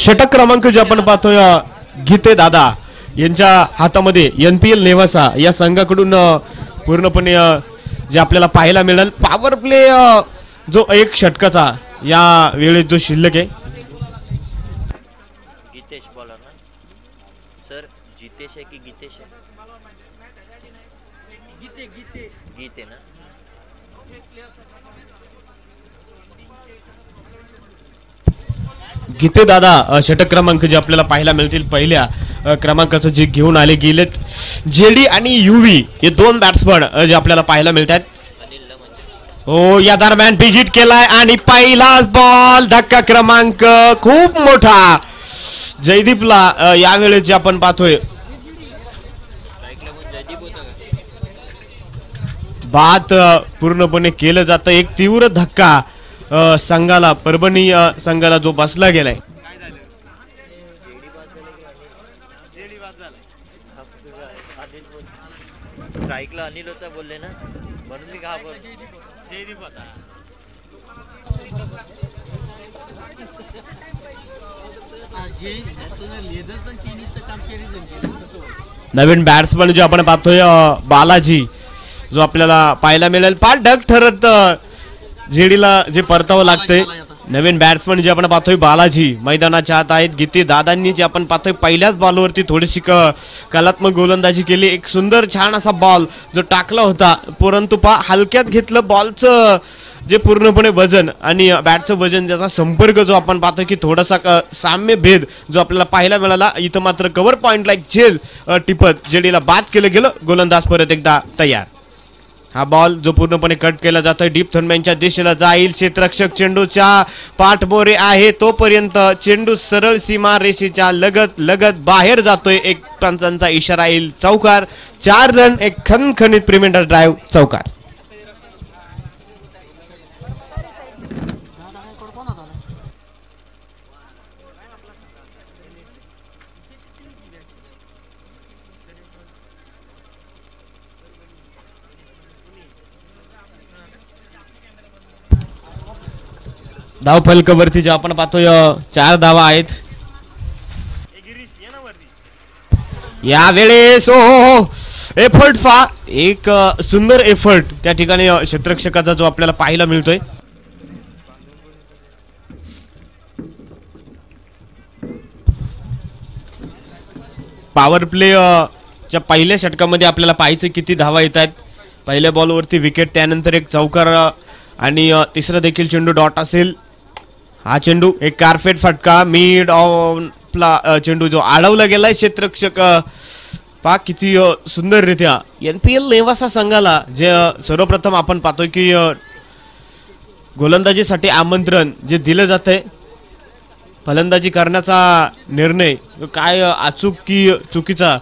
षटक क्रमांक जे आपण पाहतोय गीते दादा यांच्या हातामध्ये NPL नेवासा या संघाकडून पूर्णपणे जे आपल्याला पाहायला मिळेल पॉवर प्ले जो एक षटकाचा या वेळेत जो शिल्लक आहे. गीतेश बॉलर ना सर, जितेश आहे की गीतेश आहे? गीते ना. गीते दादा षटक क्रमांक जे आपल्याला पाहायला मिळतील पहिल्या क्रमांकाचं जे घेऊन आले गेलेत JD आणि UV हे दोन बॅट्समन जे आपल्याला पाहायला मिळतात. हो, या दरम्यान बिग हिट केलाय आणि पहिलाच बॉल धक्का क्रमांक खूप मोठा जयदीपला यावेळेस जे आपण पाहतोय बाद पूर्णपणे केलं जातं. एक तीव्र धक्का संघाला परभणी संघाला जो बसला गेलाय. स्ट्राईकला अनिल होता बोलले ना, म्हणून मी घाबरलो. नवीन बॅट्समन जे आपण पाहतोय बालाजी जो आपल्याला पाहायला मिळेल. पाच ढग ठरत जेडीला जे परतावं लागतंय. नवीन बॅट्समन जे आपण पाहतोय बालाजी मैदानाच्या आत आहेत. गीते दादांनी जे आपण पाहतोय पहिल्याच बॉलवरती थोडीशी कलात्मक गोलंदाजी केली. एक सुंदर छान असा बॉल जो टाकला होता, परंतु हलक्यात घेतलं बॉलचं जे पूर्णपणे वजन आणि बॅटचं वजन ज्याचा संपर्क जो आपण पाहतोय की थोडासा साम्य भेद जो आपल्याला पाहायला मिळाला. इथं मात्र कव्हर पॉइंट लाईक जेल टिपत जेडीला बाद केलं गेलं. गोलंदाज परत एकदा तयार. हा बॉल जो पूर्णपणे कट केला जातोय डीप थर्मॅनच्या दिशेला जाईल. क्षेत्ररक्षक चेंडूच्या पाठमोरे आहे तोपर्यंत चेंडू सरळ सीमा रेषेच्या लगत बाहेर जातोय. एक पंचांचा इशारा येईल. चौकार. 4 रन. एक खणखणीत प्रिमेंडर ड्राईव्ह. चौकार. धाव फलकावरती जे आपण पाहतोय 4 धावा आहेत यावेळेस. एफर्ट एक सुंदर एफर्ट त्या ठिकाणी क्षेत्ररक्षकाचा जो आपल्याला पाहायला मिळतोय. पॉवर प्ले च्या पहिल्या षटकामध्ये आपल्याला पाहायचं किती धावा येत आहेत. पहिल्या बॉलवरती विकेट, त्यानंतर एक चौकार आणि तिसरा देखील चेंडू डॉट असेल. हा चेंडू एक कारफेट फटका मिड ऑनला चेंडू जो अडवला गेलाय. क्षेत्ररक्षक किती सुंदररित्या NPL नेवासा संघाला जे सर्वप्रथम आपण पाहतोय की गोलंदाजीसाठी आमंत्रण जे दिलं जातंय. फलंदाजी करण्याचा निर्णय काय अचूक की चुकीचा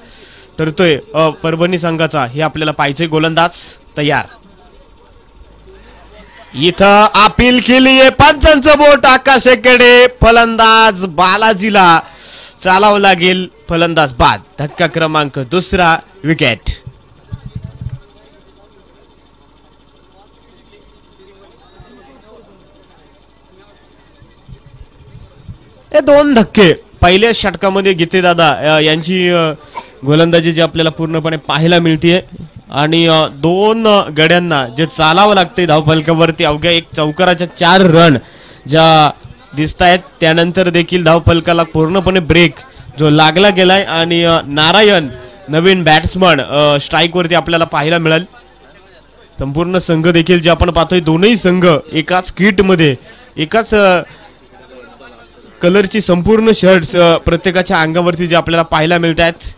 ठरतोय परभणी संघाचा हे आपल्याला पाहायचंय. गोलंदाज तयार. इथं अपील केलीये पंचांचं बोट आकाशाकडे. फलंदाज बालाजीला चालावं लागेल. फलंदाज बाद. धक्का क्रमांक 2. विकेट. हे 2 धक्के पहिल्या षटकामध्ये गीते दादा यांची गोलंदाजी जी आपल्याला पूर्णपणे पाहायला मिळते आणि 2 गड्यांना जे चालावं लागते धावफलकावरती अवघ्या एक चौकाराच्या 4 रन ज्या दिसत आहेत. त्यानंतर देखील धावफलकाला पूर्णपणे ब्रेक जो लागला गेलाय आणि नारायण नवीन बॅट्समन स्ट्राईक वरती आपल्याला पाहायला मिळेल. संपूर्ण संघ देखील जे आपण पाहतोय दोनही संघ एकाच किट मध्ये एकाच कलरची संपूर्ण शर्ट्स प्रत्येकाच्या अंगावरती जे आपल्याला पाहायला मिळत आहेत.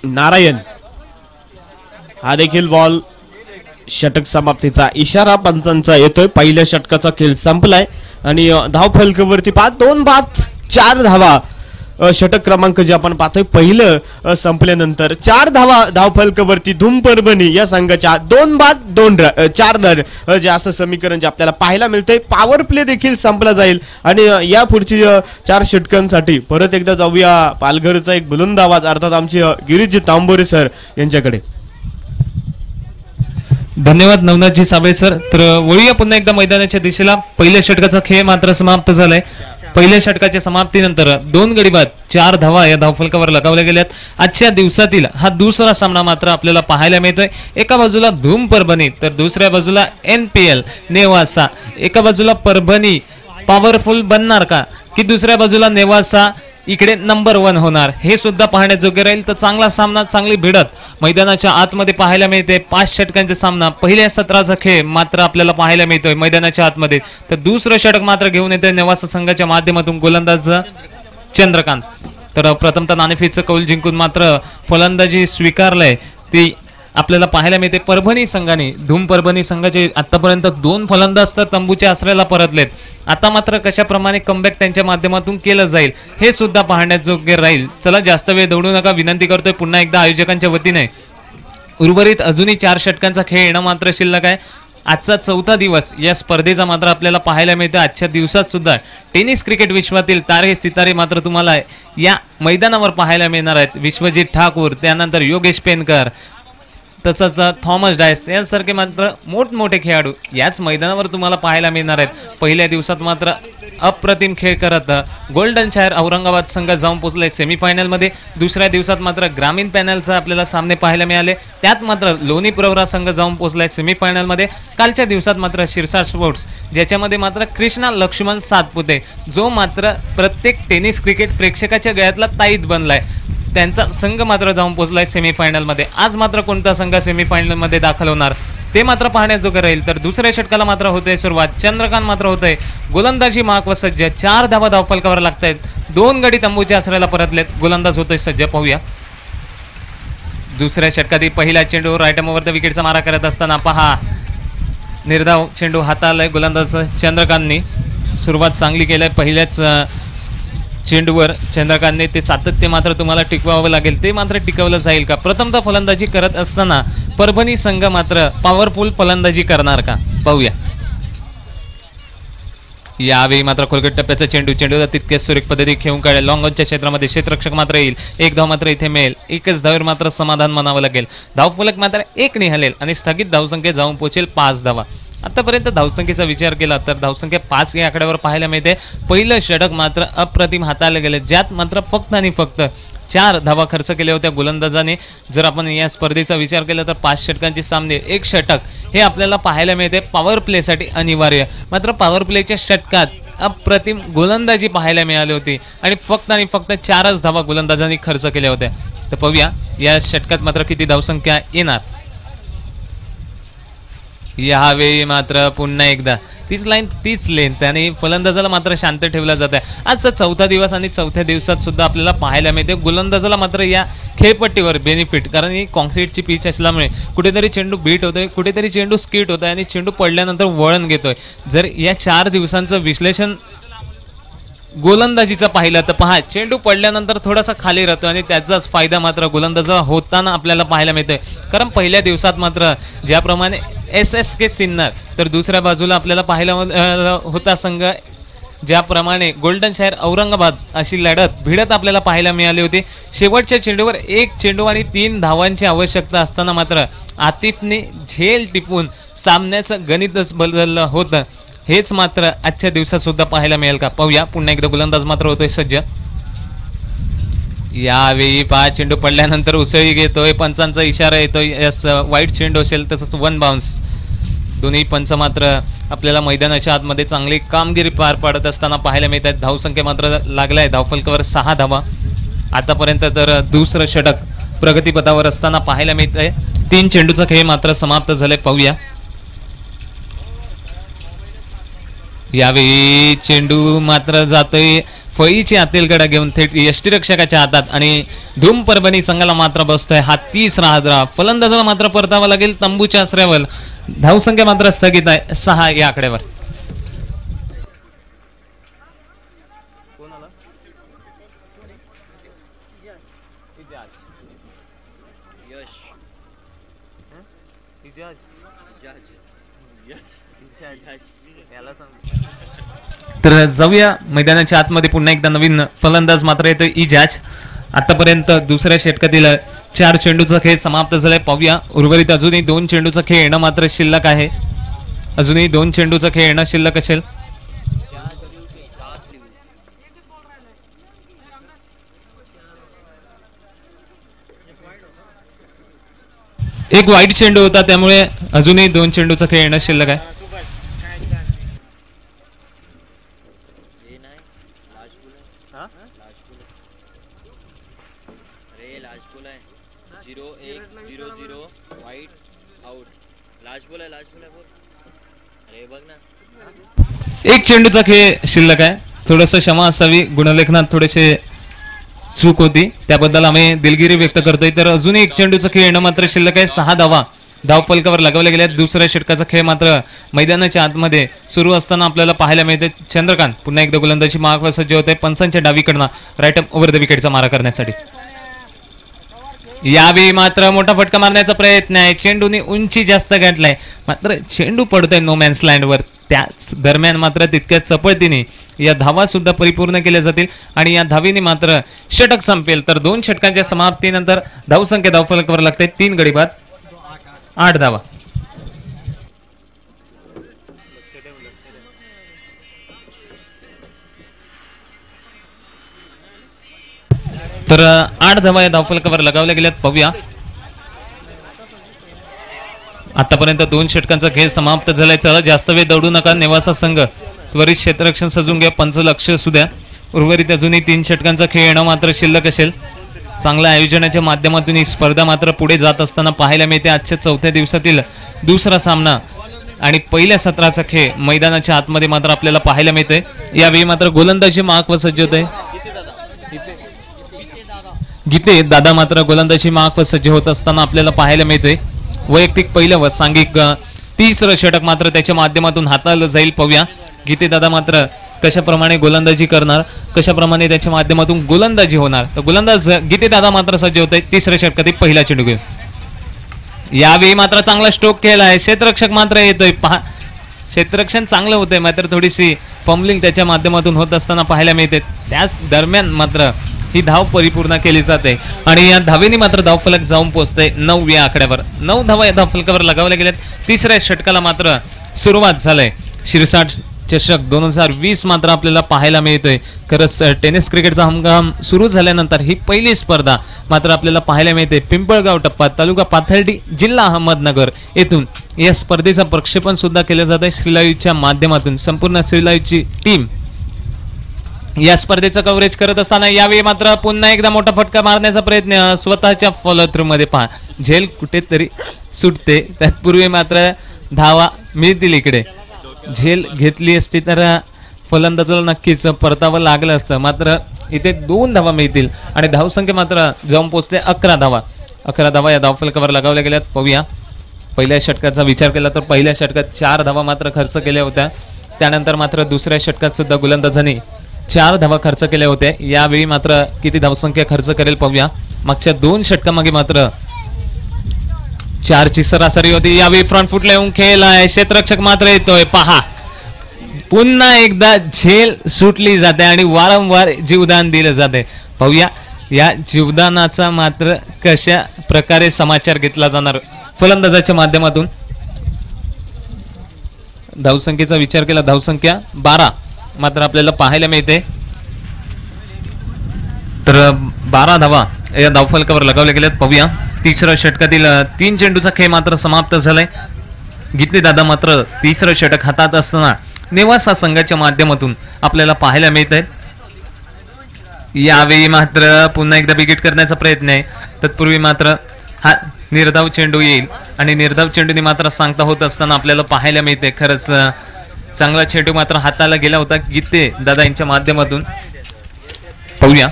नारायण हा देखील बॉल. षटक समाप्तीचा इशारा पंचांचा येतोय. पहिल्या षटकाचा खेळ संपलाय आणि धाव फलकावरती 2 बाद 4 धावा षटक क्रमांक जे आपण पाहतोय पहिलं संपल्यानंतर 4 धावा धाव फलकावरती धूम परभणी या संघाच्या 2 बाद 4 रन जे असं समीकरण जे आपल्याला पाहायला मिळतंय. पॉवर प्ले देखील संपला जाईल आणि या पुढची 4 षटकांसाठी परत एकदा जाऊया पालघरचा एक बुलंद आवाज अर्थात आमचे गिरीशजी तांबोरे सर यांच्याकडे. धन्यवाद नवनाथजी साबळे सर. तर वळूया पुन्हा एकदा मैदानाच्या दिशेला. पहिल्या षटकाचा खेळ मात्र समाप्त झालाय. पहिल्या षटकाच्या समाप्तीनंतर 2 गडी बाद 4 धावा या धावफलकावर लगावल्या गेल्यात. आजच्या दिवसातील हा दुसरा सामना मात्र आपल्याला पाहायला मिळतोय. एका बाजूला धूम परभणी तर दुसऱ्या बाजूला NPL नेवासा. एका बाजूला परभणी पॉवरफुल बनणार का की दुसऱ्या बाजूला नेवासा इकडे नंबर 1 होणार हे सुद्धा पाहण्याजोगे राहील. तर चांगला सामना, चांगली भिडत मैदानाच्या आतमध्ये पाहायला मिळते. 5 षटकांचा सामना, पहिल्या सत्राचा खेळ मात्र आपल्याला पाहायला मिळतोय मैदानाच्या आतमध्ये. तर दुसरं षटक मात्र घेऊन येतोय नेवासा संघाच्या माध्यमातून गोलंदाज चंद्रकांत. तर प्रथमतः नाणेफेकचं कौल जिंकून मात्र फलंदाजी स्वीकारलंय ती आपल्याला पाहायला मिळते परभणी संघाने. धूम परभणी संघाचे आतापर्यंत 2 फलंदाज तर तंबूच्या आसऱ्याला परतलेत. आता मात्र कशाप्रमाणे कमबॅक त्यांच्या माध्यमातून केलं जाईल हे सुद्धा पाहण्याजोगे राहील. चला जास्त वेळ दौडू नका विनंती करतोय पुन्हा एकदा आयोजकांच्या वतीने. उर्वरित अजूनही 4 षटकांचा खेळ येणं मात्र शिल्लक आहे. आजचा 4था दिवस या स्पर्धेचा मात्र आपल्याला पाहायला मिळतो. आजच्या दिवसात सुद्धा टेनिस क्रिकेट विश्वातील तारे सितारे मात्र तुम्हाला या मैदानावर पाहायला मिळणार आहेत. विश्वजित ठाकूर, त्यानंतर योगेश पेनकर, तसंच थॉमस डायस यांसारखे मात्र मोठमोठे खेळाडू याच मैदानावर तुम्हाला पाहायला मिळणार आहेत. पहिल्या दिवसात मात्र अप्रतिम खेळ करत गोल्डन शायर औरंगाबाद संघ जाऊन पोहोचले सेमीफायनलमध्ये. दुसऱ्या दिवसात मात्र ग्रामीण पॅनलचा आपल्याला सामने पाहायला मिळाले. त्यात मात्र लोणी प्रवरा संघ जाऊन पोहोचलाय सेमीफायनलमध्ये. कालच्या दिवसात मात्र शिरसाट स्पोर्ट्स ज्याच्यामध्ये मात्र कृष्णा लक्ष्मण सातपुते जो मात्र प्रत्येक टेनिस क्रिकेट प्रेक्षकाच्या गळ्यातला ताईत बनलाय त्यांचा संघ मात्र जाऊन पोहोचलाय सेमीफायनलमध्ये. आज मात्र कोणता संघ सेमीफायनलमध्ये दाखल होणार ते मात्र पाहण्याजोगं राहील. तर दुसऱ्या षटकाला मात्र होतंय सुरुवात. चंद्रकांत मात्र होतंय गोलंदाजी मार्कवर सज्ज. 4 धावा धावफलकावर लागतायत. 2 गडी तंबूच्या आसऱ्याला परतलेत. गोलंदाज होतोय सज्ज. पाहूया दुसऱ्या षटकातील पहिला चेंडू राईटमोवर तर विकेटचा मारा करत असताना पहा निर्धाव चेंडू हाताळलाय गोलंदाज चंद्रकांतनी. सुरुवात चांगली केली आहे. पहिल्याच चेंडूवर चंद्रकांतने ते सातत्य मात्र तुम्हाला टिकवावं लागेल. ते मात्र टिकवलं जाईल का? प्रथमतः फलंदाजी करत असताना परभणी संघ मात्र पॉवरफुल फलंदाजी करणार का? पाहूया. यावेळी मात्र खोलगट टप्प्याचा चेंडूला तितक्याच सुरेख पद्धती खेळून काढेल. लॉंगॉनच्या क्षेत्रामध्ये क्षेत्ररक्षक मात्र येईल. 1 धाव मात्र इथे मिळेल. 1च धावेवर मात्र समाधान मानावं लागेल. धावफलक मात्र 1 निघालेल आणि स्थगित धावसंख्या जाऊन पोहोचेल 5 धावा. आतापर्यंत धावसंख्येचा विचार केला तर धावसंख्या 5 या आकड्यावर पाहायला मिळते. पहिलं षटक मात्र अप्रतिम हाताळलं गेलं ज्यात मात्र फक्त आणि फक्त 4 धावा खर्च केल्या होत्या गोलंदाजाने. जर आपण या स्पर्धेचा विचार केला तर 5 षटकांचे सामने 1 षटक हे आपल्याला पाहायला मिळते पॉवर प्लेसाठी अनिवार्य. मात्र पॉवर प्लेच्या षटकात अप्रतिम गोलंदाजी पाहायला मिळाली होती आणि फक्त 4च धावा गोलंदाजांनी खर्च केल्या होत्या. तर पाहूया या षटकात मात्र किती धावसंख्या येणार. यावेळी मात्र पुन्हा एकदा तीच लाईन तीच लेंथ आणि फलंदाजाला मात्र शांत ठेवला जात आहे. आजचा 4था दिवस आणि 4थ्या दिवसात सुद्धा आपल्याला पाहायला मिळते गोलंदाजाला मात्र या खेळपट्टीवर बेनिफिट. कारण ही कॉन्क्रीटची पिच असल्यामुळे कुठेतरी चेंडू बीट होतोय, कुठेतरी चेंडू स्किट होतोय आणि चेंडू पडल्यानंतर वळण घेतोय. जर या 4 दिवसांचं विश्लेषण गोलंदाजीचा पाहिला तर पहा चेंडू पडल्यानंतर थोडासा खाली राहतो आणि त्याचाच फायदा मात्र गोलंदाजा होताना आपल्याला पाहायला मिळतोय. कारण पहिल्या दिवसात मात्र ज्याप्रमाणे SSK सिन्नर तर दुसऱ्या बाजूला आपल्याला पाहायला होता संघ ज्याप्रमाणे गोल्डन शायर औरंगाबाद अशी लढत भिडत आपल्याला पाहायला मिळाली होती. शेवटच्या चेंडूवर 1 चेंडू आणि 3 धावांची आवश्यकता असताना मात्र आतिफने झेल टिपून सामन्याचं गणितच बदललं होतं. हेच मात्र आजच्या दिवसात सुद्धा पाहायला मिळेल का? पाहूया. पुन्हा एकदा गोलंदाज मात्र होतोय सज्ज. यावेळी 5 चेंडू पडल्यानंतर उसळी घेतोय. पंचांचा इशारा येतोय. यस वाईट चेंडू असेल तसंच 1 बाउन्स. दोन्ही पंच मात्र आपल्याला मैदानाच्या आतमध्ये चांगली कामगिरी पार पाडत असताना पाहायला मिळत आहेत. धावसंख्या मात्र लागलाय धावफलकावर 6 धावा. आतापर्यंत तर दुसरं षटक प्रगतीपथावर असताना पाहायला मिळत आहे. 3 चेंडूचा खेळ मात्र समाप्त झालाय. पाहूया. यावेळी चेंडू मात्र जातोय फळीची आतेलकडा घेऊन थेट यष्टीरक्षकाच्या हातात आणि धूम परभणी संघाला मात्र बसतोय हा 30 धावा. फलंदाजाला मात्र परतावा लागेल तंबूच्या आसऱ्यावर. धावसंख्या मात्र स्थगित आहे 6 या आकड्यावर. तर जाऊया मैदानाच्या आतमध्ये. पुन्हा एकदा नवीन फलंदाज मात्र येतो इजाज. आतापर्यंत दुसऱ्या षटकातील 4 चेंडूचा खेळ समाप्त झालाय. पाहूया उर्वरित अजूनही 2 चेंडूचा खेळ येणं मात्र शिल्लक आहे. अजूनही 2 चेंडूचा खेळ येणं शिल्लक असेल. एक वाईट चेंडू होता, त्यामुळे अजूनही 2 चेंडूचा खेळ येणं शिल्लक आहे. हे नाही लास्ट बॉल आहे. लास्ट बॉल अरे लास्ट बॉल आहे. 0-1-0-0 वाईट आउट. लास्ट बॉल आहे. लास्ट बॉल आहे. अरे बघ ना. एक चेंडूचा खेळ शिल्लक आहे. थोडस क्षमा असावी, गुणलेखनात थोडेसे चूक होती, त्याबद्दल आम्ही दिलगिरी व्यक्त करतोय. तर अजूनही एक चेंडूचा खेळ येणं मात्र शिल्लक आहे. 6 धावा धावफलकावर लगावल्या गेल्या. दुसऱ्या षटकाचा खेळ मात्र मैदानाच्या आतमध्ये सुरू असताना आपल्याला पाहायला मिळते. चंद्रकांत पुन्हा एकदा गोलंदाजी मार्गावर सज्ज होते. पंचांच्या डावीकडनं राईट अप ओव्हर द विकेटचा मारा करण्यासाठी. यावेळी मात्र मोठा फटका मारण्याचा प्रयत्न आहे. चेंडूने उंची जास्त गाठलाय, मात्र चेंडू पडतोय नो मॅन्स लँडवर. त्याच दरम्यान मात्र तितक्या चपळतीने या धावा सुद्धा परिपूर्ण केल्या जातील आणि या धावीने मात्र षटक संपेल. तर 2 षटकांच्या समाप्तीनंतर धावसंख्या धावफलकावर लागते 3 गडी बाद 8 धावा. तर 8 धावा या धावफलकावर लगावल्या गेल्यात. पाहूया आतापर्यंत 2 षटकांचा खेळ समाप्त झालाय. चला जास्त वेळ दौडू नका. नेवासा संघ त्वरित क्षेत्ररक्षण सजून घ्या. पंच लक्ष सुद्धा. उर्वरित अजूनही 3 षटकांचा खेळ येणं मात्र शिल्लक असेल. चांगल्या आयोजनाच्या माध्यमातून ही स्पर्धा मात्र पुढे जात असताना पाहायला मिळते. आजच्या 4थ्या दिवसातील दुसरा सामना आणि पहिल्या सत्राचा खेळ मैदानाच्या आतमध्ये मात्र आपल्याला पाहायला मिळते. यावेळी मात्र गोलंदाजी मार्कवर सज्ज होत आहे. गीते दादा मात्र गोलंदाजी मार्कवर सज्ज होत असताना आपल्याला पाहायला मिळते. वैयक्तिक पहिलं व सांघिक 30रं षटक मात्र त्याच्या माध्यमातून हाताळलं जाईल. पाहूया गीते दादा मात्र कशाप्रमाणे गोलंदाजी करणार, कशाप्रमाणे त्याच्या माध्यमातून गोलंदाजी होणार. तर गोलंदाज गीते दादा मात्र सज्ज होत आहे 3ऱ्या षटकातील पहिला चेंडू घेऊन. यावेळी मात्र चांगला स्ट्रोक केला आहे. क्षेत्ररक्षक मात्र येतोय. पहा क्षेत्ररक्षण चांगलं होतंय, मात्र थोडीशी फंबलिंग त्याच्या माध्यमातून होत असताना पाहायला मिळते. त्याच दरम्यान मात्र ही धाव परिपूर्ण केली जाते आणि या धावेने मात्र धावफलक जाऊन पोहोचते 9व्या आकड्यावर. 9 धावा या धावफलकावर लगावल्या गेल्यात. 3ऱ्या षटकाला मात्र सुरुवात झालंय. शिरसाट चषक 2020 मात्र आपल्याला पाहायला मिळतोय. खरंच टेनिस क्रिकेटचा हंगाम सुरू झाल्यानंतर ही पहिली स्पर्धा मात्र आपल्याला पाहायला मिळते. पिंपळगाव टप्पा तालुका पाथर्डी जिल्हा अहमदनगर येथून या स्पर्धेचं प्रक्षेपण सुद्धा केलं जात आहे श्रीलाईव्हच्या माध्यमातून. संपूर्ण श्रीलाईव्हची टीम या स्पर्धेचं कव्हरेज करत असताना यावेळी मात्र पुन्हा एकदा मोठा फटका मारण्याचा प्रयत्न स्वतःच्या फॉलो थ्रू मध्ये. पहा झेल कुठेतरी सुटते, तत्पूर्वी मात्र धावा मिळतील. इकडे झेल घेतली असती तर फलंदाजाला नक्कीच परतावं लागलं असतं, मात्र इथे 2 धावा मिळतील आणि धावसंख्या मात्र जाऊन पोहोचते 11 धावा. 11 धावा या धावफलकावर लगावल्या गेल्यात. पाहूया पहिल्या षटकाचा विचार केला तर पहिल्या षटकात 4 धावा मात्र खर्च केल्या होत्या. त्यानंतर मात्र दुसऱ्या षटकात सुद्धा गोलंदाजांनी 4 धावा खर्च केल्या होत्या. यावेळी मात्र किती धावसंख्या खर्च करेल पाहूया. मागच्या 2 षटकामागे मात्र 4ची सरासरी होती. यावेळी फ्रंट फुटला येऊन खेळ आहे. क्षेत्ररक्षक मात्र येतोय. पहा पुन्हा एकदा झेल सुटली जाते आणि वारंवार जीवदान दिलं जाते. पाहूया या जीवदानाचा मात्र कशा प्रकारे समाचार घेतला जाणार फलंदाजाच्या माध्यमातून. धावसंख्येचा विचार केला, धावसंख्या 12 मात्र आपल्याला पाहायला मिळते. तर 12 धावा या धावफलकावर लगावल्या गेल्यात. पाहूया 3ऱ्या षटकातील 3 चेंडूचा खेळ मात्र समाप्त झालाय. गीते दादा मात्र 3रं षटक हातात असताना नेवासा संघाच्या माध्यमातून आपल्याला पाहायला मिळत आहे. यावेळी मात्र पुन्हा एकदा विकेट करण्याचा प्रयत्न आहे. तत्पूर्वी मात्र हा निर्धाव चेंडू येईल आणि निर्धाव चेंडूने मात्र सांगता होत असताना आपल्याला पाहायला मिळते. खरंच चांगला चेंडू मात्र हाताला गेला होता गीते दादा यांच्या माध्यमातून. पाहूया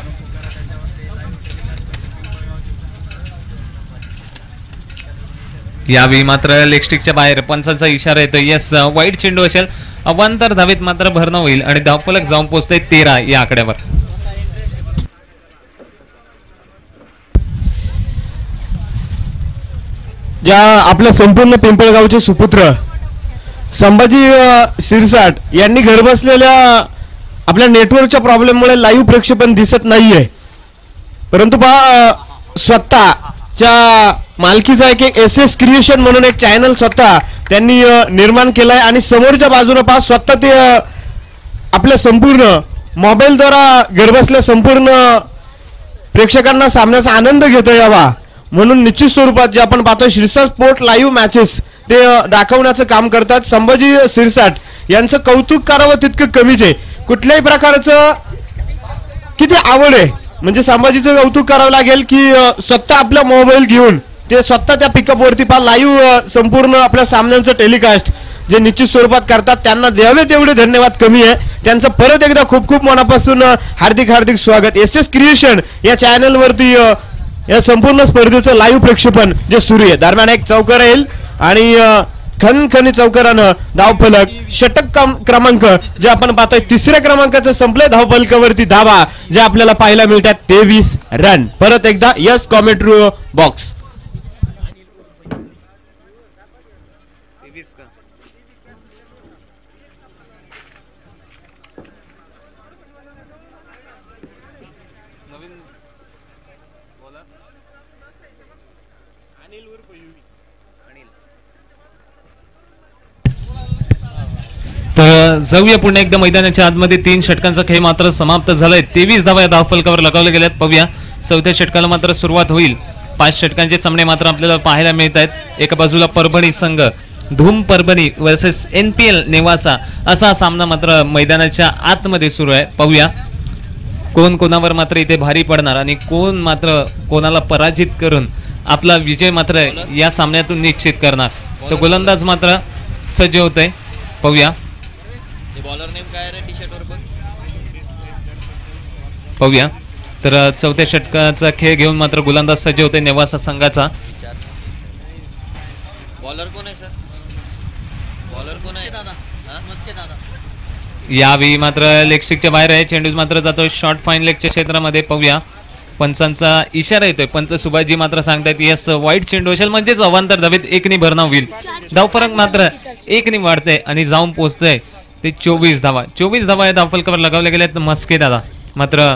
यावेळी मात्र लेगस्टिकच्या बाहेर पंचांचा इशारा येतो. यस वाईट चेंडू असेल. अवांतर धावेत मात्र भरणं होईल आणि धावफलक जाऊन पोहोचते 13 या आकड्यावर. ज्या आपल्या संपूर्ण पिंपळगावचे सुपुत्र संभाजी शिरसाट यांनी घर बसलेल्या आपल्या नेटवर्कच्या प्रॉब्लेममुळे लाईव्ह प्रक्षेपण दिसत नाहीये, परंतु पहा स्वतः च्या मालकीचा एक एस एस क्रिएशन म्हणून एक चॅनल स्वतः त्यांनी निर्माण केलाय आणि समोरच्या बाजूने पहा स्वतः ते आपल्या संपूर्ण मोबाईलद्वारा घरबसल्या संपूर्ण प्रेक्षकांना सामन्याचा आनंद घेता यावा म्हणून निश्चित स्वरूपात जे आपण पाहतो शिरसाट स्पोर्ट लाईव्ह मॅचेस ते दाखवण्याचं काम करतात. संभाजी शिरसाट यांचं कौतुक करावं तितकं कमीच आहे. कुठल्याही प्रकारचं किती आवड आहे म्हणजे संभाजीचं कौतुक करावं लागेल की स्वतः आपला मोबाईल घेऊन ते स्वतः त्या पिकअप वरती पहा लाईव्ह संपूर्ण आपल्या सामन्यांचं टेलिकास्ट जे निश्चित स्वरूपात करतात त्यांना द्यावे तेवढे धन्यवाद कमी आहे. त्यांचं परत एकदा खूप खूप मनापासून हार्दिक हार्दिक स्वागत. एस एस क्रिएशन या चॅनल वरती या संपूर्ण स्पर्धेचं लाईव्ह प्रक्षेपण जे सुरू आहे. दरम्यान एक चौकार येईल आणि खनखनी चौकारानं धावफलक षटक क्रमांक जे आपण पाहतोय तिसऱ्या क्रमांकाचं संपलंय. धावफलकावरती धावा जे आपल्याला पाहायला मिळतात 23 रन. परत एकदा यस कॉमेंट्री बॉक्स. तर जाऊया पुन्हा एकदा मैदानाच्या आतमध्ये 3 षटकांचा खेळ मात्र समाप्त झालाय. 23 धावा या धावफलकावर लगावल्या गेल्यात. पाहूया चौथ्या षटकाला मात्र सुरुवात होईल. 5 षटकांचे सामने मात्र आपल्याला पाहायला मिळत आहेत. एका बाजूला परभणी संघ धूम परभणी वर्सेस NPL नेवासा असा सामना मात्र मैदानाच्या आतमध्ये सुरू आहे. पाहूया कोण कोणावर मात्र इथे भारी पडणार आणि कोण मात्र कोणाला पराजित करून आपला विजय मात्र या सामन्यातून निश्चित करणार. तर गोलंदाज मात्र सज्ज होत आहे. पाहूया बॉलर नेम काय रे टी शर्ट वर बघ. पाहूया तर चौथ्या षटकाचा खेळ घेऊन मात्र गोलंदाज सज्ज होते नेवासा संघाचा. बॉलर कोण आहे सर? बॉलर कोण आहे दादा? मस्के दादा. यावेळी मात्र लेग स्टिकच्या बाहेर आहे. चेंडू मात्र जातोय शॉर्ट फाईन लेगच्या क्षेत्रामध्ये. पाहूया पंचांचा इशारा येतोय. पंच सुभाषजी मात्र सांगतायत यस वाईट चेंडू असेल म्हणजेच अवांतर धावेत 1 भरणाव होईल. धावफरक मात्र 1 वाढतंय आणि जाऊन पोहोचतंय ते 24 धावा. 24 धावा या धावफलकावर लगावल्या गेल्यात. मस्के दादा मात्र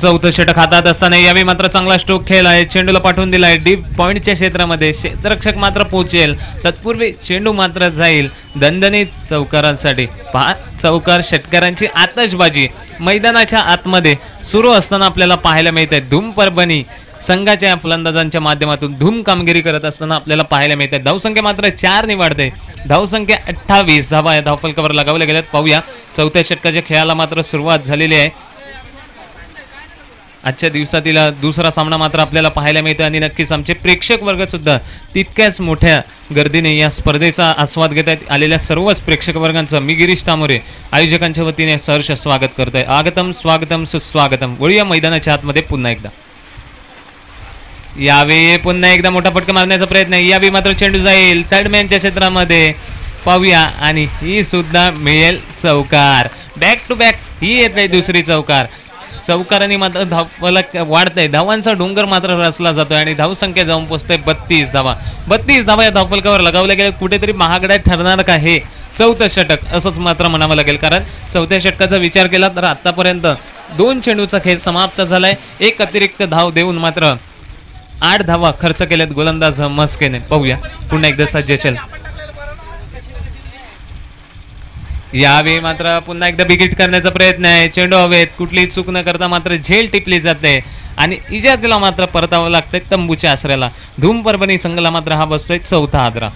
चौथं षटक हातात असताना यावेळी मात्र चांगला स्ट्रोक खेळ आहे. चेंडूला पाठवून दिलाय डीप पॉइंटच्या क्षेत्रामध्ये. क्षेत्ररक्षक मात्र पोहोचेल तत्पूर्वी चेंडू मात्र जाईल दणदणीत चौकारांसाठी. 5 चौकार षटकारांची आतषबाजी मैदानाच्या आतमध्ये सुरू असताना आपल्याला पाहायला मिळत आहे. धूम परभणी संघाच्या फलंदाजांच्या माध्यमातून धूम कामगिरी करत असताना आपल्याला पाहायला मिळते. धावसंख्या मात्र 4 वाढते. धावसंख्या 28 धावा या धावफलकावर लगावल्या गेल्यात. पाहूया चौथ्या षटकाच्या खेळाला मात्र सुरुवात झालेली आहे. आजच्या दिवसातील दुसरा सामना मात्र आपल्याला पाहायला मिळतो आणि नक्कीच आमचे प्रेक्षक वर्ग सुद्धा तितक्याच मोठ्या गर्दीने या स्पर्धेचा आस्वाद घेत आहेत. आलेल्या सर्वच प्रेक्षक वर्गांचं मी गिरीश तामोरे आयोजकांच्या वतीने सहर्ष स्वागत करतोय. आगतम स्वागतम सुस्वागतम. वळूया मैदानाच्या आतमध्ये पुन्हा एकदा. यावेळी पुन्हा एकदा मोठा फटका मारण्याचा प्रयत्न आहे. यावेळी मात्र चेंडू जाईल थर्डमॅनच्या क्षेत्रामध्ये. पाहूया आणि ही सुद्धा मिळेल चौकार. बॅक टू बॅक ही येत आहे दुसरी चौकार. चौकारांनी मात्र धावफलक वाढतंय. धावांचा डोंगर मात्र रचला जातोय आणि धावसंख्या जाऊन पोहोचते 32 धावा. 32 धावा या धावफलकावर लगावल्या गेल्या. कुठेतरी महागड्यात ठरणार का हे चौथं षटक असंच मात्र म्हणावं लागेल. कारण चौथ्या षटकाचा विचार केला तर आतापर्यंत 2 चेंडूचा खेळ समाप्त झालाय. 1 अतिरिक्त धाव देऊन मात्र 8 धावा खर्च केल्यात गोलंदाज मस्केने. पाहूया पुन्हा एकदा सज्ज. यावेळी मात्र पुन्हा एकदा बिगिट करण्याचा प्रयत्न आहे. चेंडू हवेत कुठलीही चूक न करता मात्र झेल टिपली जाते आणि इजातीला मात्र परतावं लागतंय तंबूच्या आसऱ्याला. धूम परभणी संघाला मात्र हा बसतोय 4था हादरा.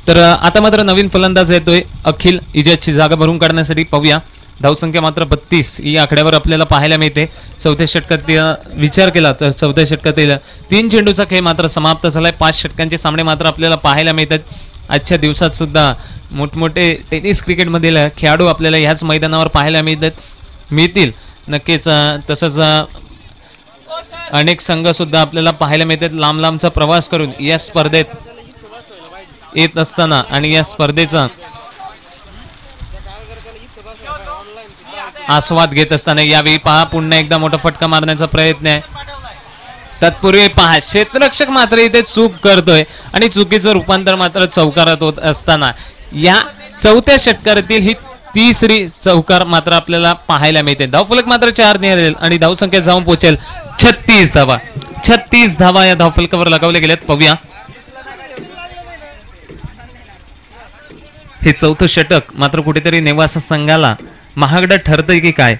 तर आता मात्र नवीन फलंदाज येतोय अखिल इजातची जागा भरून काढण्यासाठी. पाहूया धावसंख्या मात्र 32 या आकड्यावर आपल्याला पाहायला मिळते. चौथ्या षटकात विचार केला तर चौथ्या षटकातील 3 चेंडूचा खेळ मात्र समाप्त झालाय. 5 षटकांचे सामने मात्र आपल्याला पाहायला मिळतात. आजच्या दिवसात सुद्धा मोठमोठे टेनिस क्रिकेटमधील खेळाडू आपल्याला ह्याच मैदानावर पाहायला मिळतील नक्कीच. तसंच अनेक संघ सुद्धा आपल्याला पाहायला मिळतात लांब लांबचा प्रवास करून या स्पर्धेत येत असताना आणि या स्पर्धेचा आस्वाद घेत असताना. यावेळी पहा पुन्हा एकदा मोठा फटका मारण्याचा प्रयत्न आहे. तत्पूर्वी पहा क्षेत्ररक्षक मात्र इथे चूक करतोय आणि चुकीचं रूपांतर मात्र चौकारात होत असताना या चौथ्या षटकारातील ही तिसरी चौकार मात्र आपल्याला पाहायला मिळते. धावफलक मात्र 4 निघालेल आणि धावसंख्या जाऊन पोहोचेल 36 धावा. 36 धावा या धावफलकावर लगावल्या गेल्यात. पाहूया हे चौथं षटक मात्र कुठेतरी नेवासा संघाला महागडं ठरतंय की काय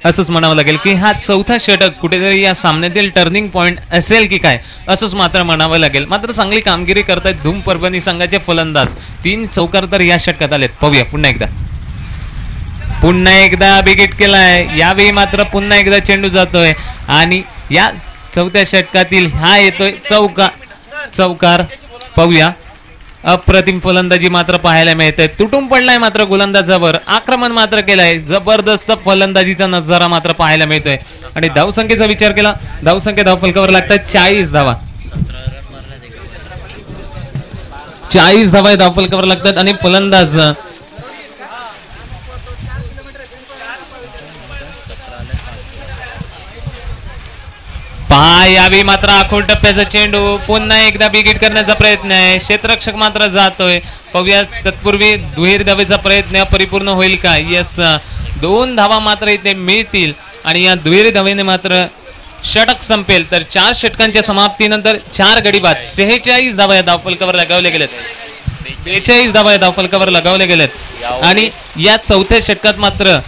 असंच म्हणावं लागेल की हा चौथा षटक कुठेतरी या सामन्यातील टर्निंग पॉइंट असेल की काय असंच मात्र म्हणावं लागेल. मात्र चांगली कामगिरी करतायत धूम परभणी संघाचे फलंदाज. 3 चौकार तर या षटकात आलेत. पाहूया पुन्हा एकदा बिगिट केलाय. यावेळी मात्र पुन्हा एकदा चेंडू जातोय आणि या चौथ्या षटकातील हा येतोय चौकार. पाहूया अप्रतिम फलंदाजी मात्र पाहायला मिळते. तुटून पडलाय मात्र गोलंदाजावर. आक्रमण मात्र केलंय. जबरदस्त फलंदाजीचा नजारा मात्र पाहायला मिळतोय. आणि धावसंख्येचा विचार केला धावफलकावर लागतात 40 धावा. 40 धावा धावफलकावर लागतात आणि फलंदाज पहा यावेळी मात्र आखूड टप्प्याचा चेंडू पुन्हा एकदा बिगिट करण्याचा प्रयत्न आहे. क्षेत्ररक्षक मात्र जातोय. पाहूया तत्पूर्वी दुहेरी धावेचा प्रयत्न परिपूर्ण होईल का. यस 2 धावा मात्र इथे मिळतील आणि या दुहेरी धावेने मात्र षटक संपेल. तर 4 षटकांच्या समाप्तीनंतर 4 गडी बाद 46 धावा या धावफलकावर लगावल्या गेल्यात. 42 धावा या धावफलकावर लगावल्या गेल्यात आणि या चौथ्या षटकात मात्र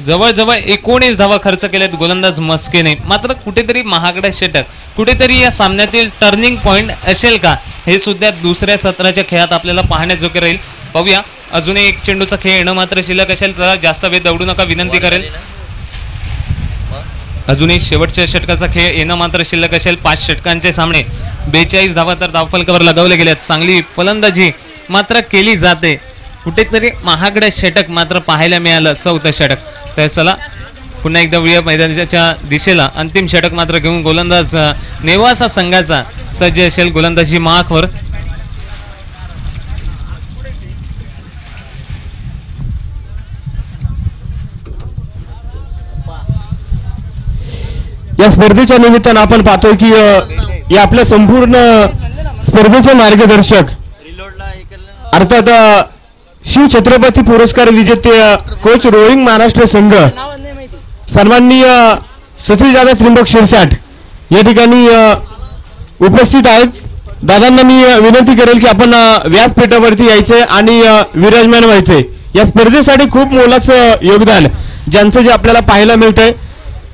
जवळजवळ 19 धावा खर्च केल्यात गोलंदाज मस्केने. मात्र कुठेतरी महागडा षटक कुठेतरी या सामन्यातील टर्निंग पॉइंट असेल का हे सुद्धा दुसऱ्या सत्राच्या खेळात आपल्याला पाहण्याजोगे राहील. पाहूया अजूनही एक चेंडूचा खेळ येणं मात्र शिल्लक असेल. तर जास्त वेळ दौडू नका विनंती करेल. अजूनही शेवटच्या षटकाचा खेळ येणं मात्र शिल्लक असेल. 5 षटकांचे सामने 42 धावा तर धावफलकावर लगावले गेल्यात. चांगली फलंदाजी मात्र केली जाते. कुठेतरी महागडं षटक मात्र पाहायला मिळालं चौथं षटक. तर चला पुन्हा एकदा वळूया मैदानाच्या दिशेला. अंतिम षटक मात्र घेऊन गोलंदाज नेवासा संघाचा सज्ज असेल गोलंदाजी मार्कवर. या स्पर्धेच्या निमित्तानं आपण पाहतोय की या आपल्या संपूर्ण स्पर्धेचे मार्गदर्शक अर्थात शिव छत्रपती पुरस्कार विजेते कोच रोईंग महाराष्ट्र संघ सन्माननीय सतीशदादा त्रिंबक शिरसाट या ठिकाणी उपस्थित आहेत. दादांना मी विनंती करेल की आपण व्यासपीठावरती यायचे आणि विराजमान व्हायचे. या स्पर्धेसाठी खूप मोलाचं योगदान ज्यांचं जे आपल्याला पाहायला मिळतंय.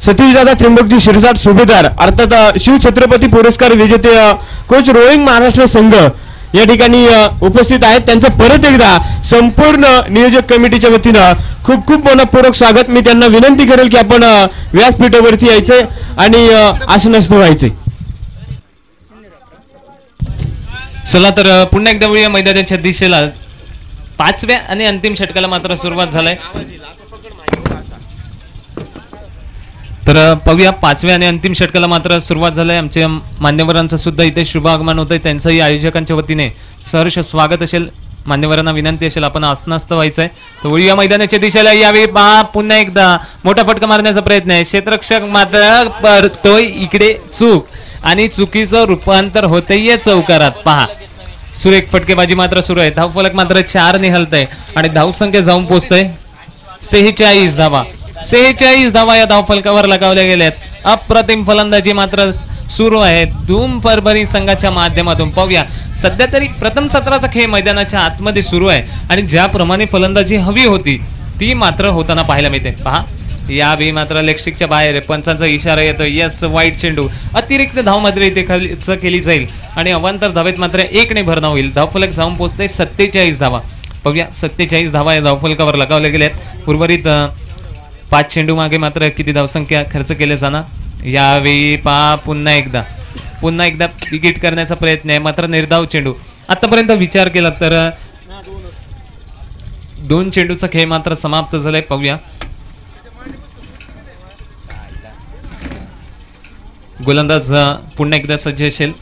सतीशदादा त्रिंबकजी शिरसाट सुभेदार अर्थात शिव छत्रपती पुरस्कार विजेते कोच रोईंग महाराष्ट्र संघ या ठिकाणी उपस्थित आहेत. त्यांचं परत एकदा संपूर्ण नियोजक कमिटीच्या वतीनं खूप खूप मनपूर्वक स्वागत. मी त्यांना विनंती करेल की आपण व्यासपीठावरती यायचे आणि आसनस्थ व्हायचे. चला तर पुन्हा एकदा वळूया मैदानाच्या दिशेला. 5व्या आणि अंतिम षटकाला मात्र सुरुवात झालाय. तर पाहूया 5व्या आणि अंतिम षटकाला मात्र सुरुवात झाली. आमच्या मान्यवरांचं सुद्धा इथे शुभ आगमन होतंय. त्यांचंही आयोजकांच्या वतीने सहर्ष स्वागत असेल. मान्यवरांना विनंती असेल आपण आसनस्थ व्हायचंय. तर वळूया मैदानाच्या दिशेला. यावेळी पुन्हा एकदा मोठा फटका मारण्याचा प्रयत्न आहे. क्षेत्ररक्षक मात्र परतोय इकडे चूक आणि चुकीचं रूपांतर होतंय चौकारात. पहा सुरेख फटकेबाजी मात्र सुरू आहे. धावफलक मात्र 4 ने हलतंय आणि धावसंख्या जाऊन पोहोचतंय 46 धावा. 46 धावा या धावफलकावर लगावल्या गेल्यात. अप्रतिम फलंदाजी मात्र सुरू आहे धूम परभणी संघाच्या माध्यमातून. पाहूया सध्या तरी प्रथम सत्राचा खेळ मैदानाच्या आतमध्ये सुरू आहे आणि ज्याप्रमाणे फलंदाजी हवी होती ती मात्र होताना पाहायला मिळते. पहा यावेळी मात्र लेगस्टिकच्या बाहेर पंचांचा इशारा येतो. यस वाईट चेंडू अतिरिक्त धाव मात्र इथे केली जाईल आणि अवांतर धावेत मात्र 1 ने भरणा होईल. धावफलक जाऊन पोहोचते 47 धावा. पाहूया 47 धावा या धावफलकावर लगावल्या गेल्यात. उर्वरित 5 चेंडू मागे मात्र किती धावसंख्या खर्च केले जाणार. यावेळी पुन्हा एकदा विकेट करण्याचा प्रयत्न आहे मात्र निर्धाव चेंडू. आतापर्यंत विचार केला तर 2 चेंडूचा खेळ मात्र समाप्त झालाय. पाहूया गोलंदाज पुन्हा एकदा सज्ज असेल.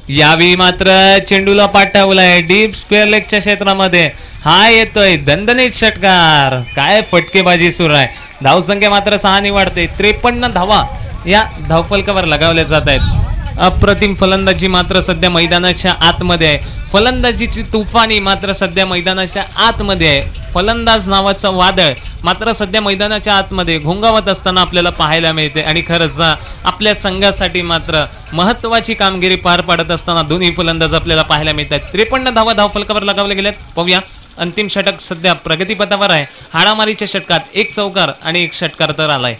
यावेळी मात्र चेंडूला पाठवलाय डीप स्क्वेअर लेगच्या क्षेत्रामध्ये. हा येतोय दणदणीत षटकार. काय फटकेबाजी सुरू आहे. धावसंख्या मात्र 6 ने वाढते. 53 धावा या धावफलकावर लगावल्या जात आहेत. अप्रतिम फलंदाजी मात्र सध्या मैदानाच्या आतमध्ये आहे. फलंदाजीची तुफानी मात्र सध्या मैदानाच्या आतमध्ये आहे. फलंदाज नावाचं वादळ मात्र सध्या मैदानाच्या आतमध्ये घोंगावत असताना आपल्याला पाहायला मिळते आणि खरंच आपल्या संघासाठी मात्र महत्त्वाची कामगिरी पार पाडत असताना दोन्ही फलंदाज आपल्याला पाहायला मिळतात. 53 धावा धावफलकावर लगावले गेल्यात. पाहूया अंतिम षटक सध्या प्रगतीपथावर आहे. हाणामारीच्या षटकात एक चौकार आणि एक षटकार तर आलाय.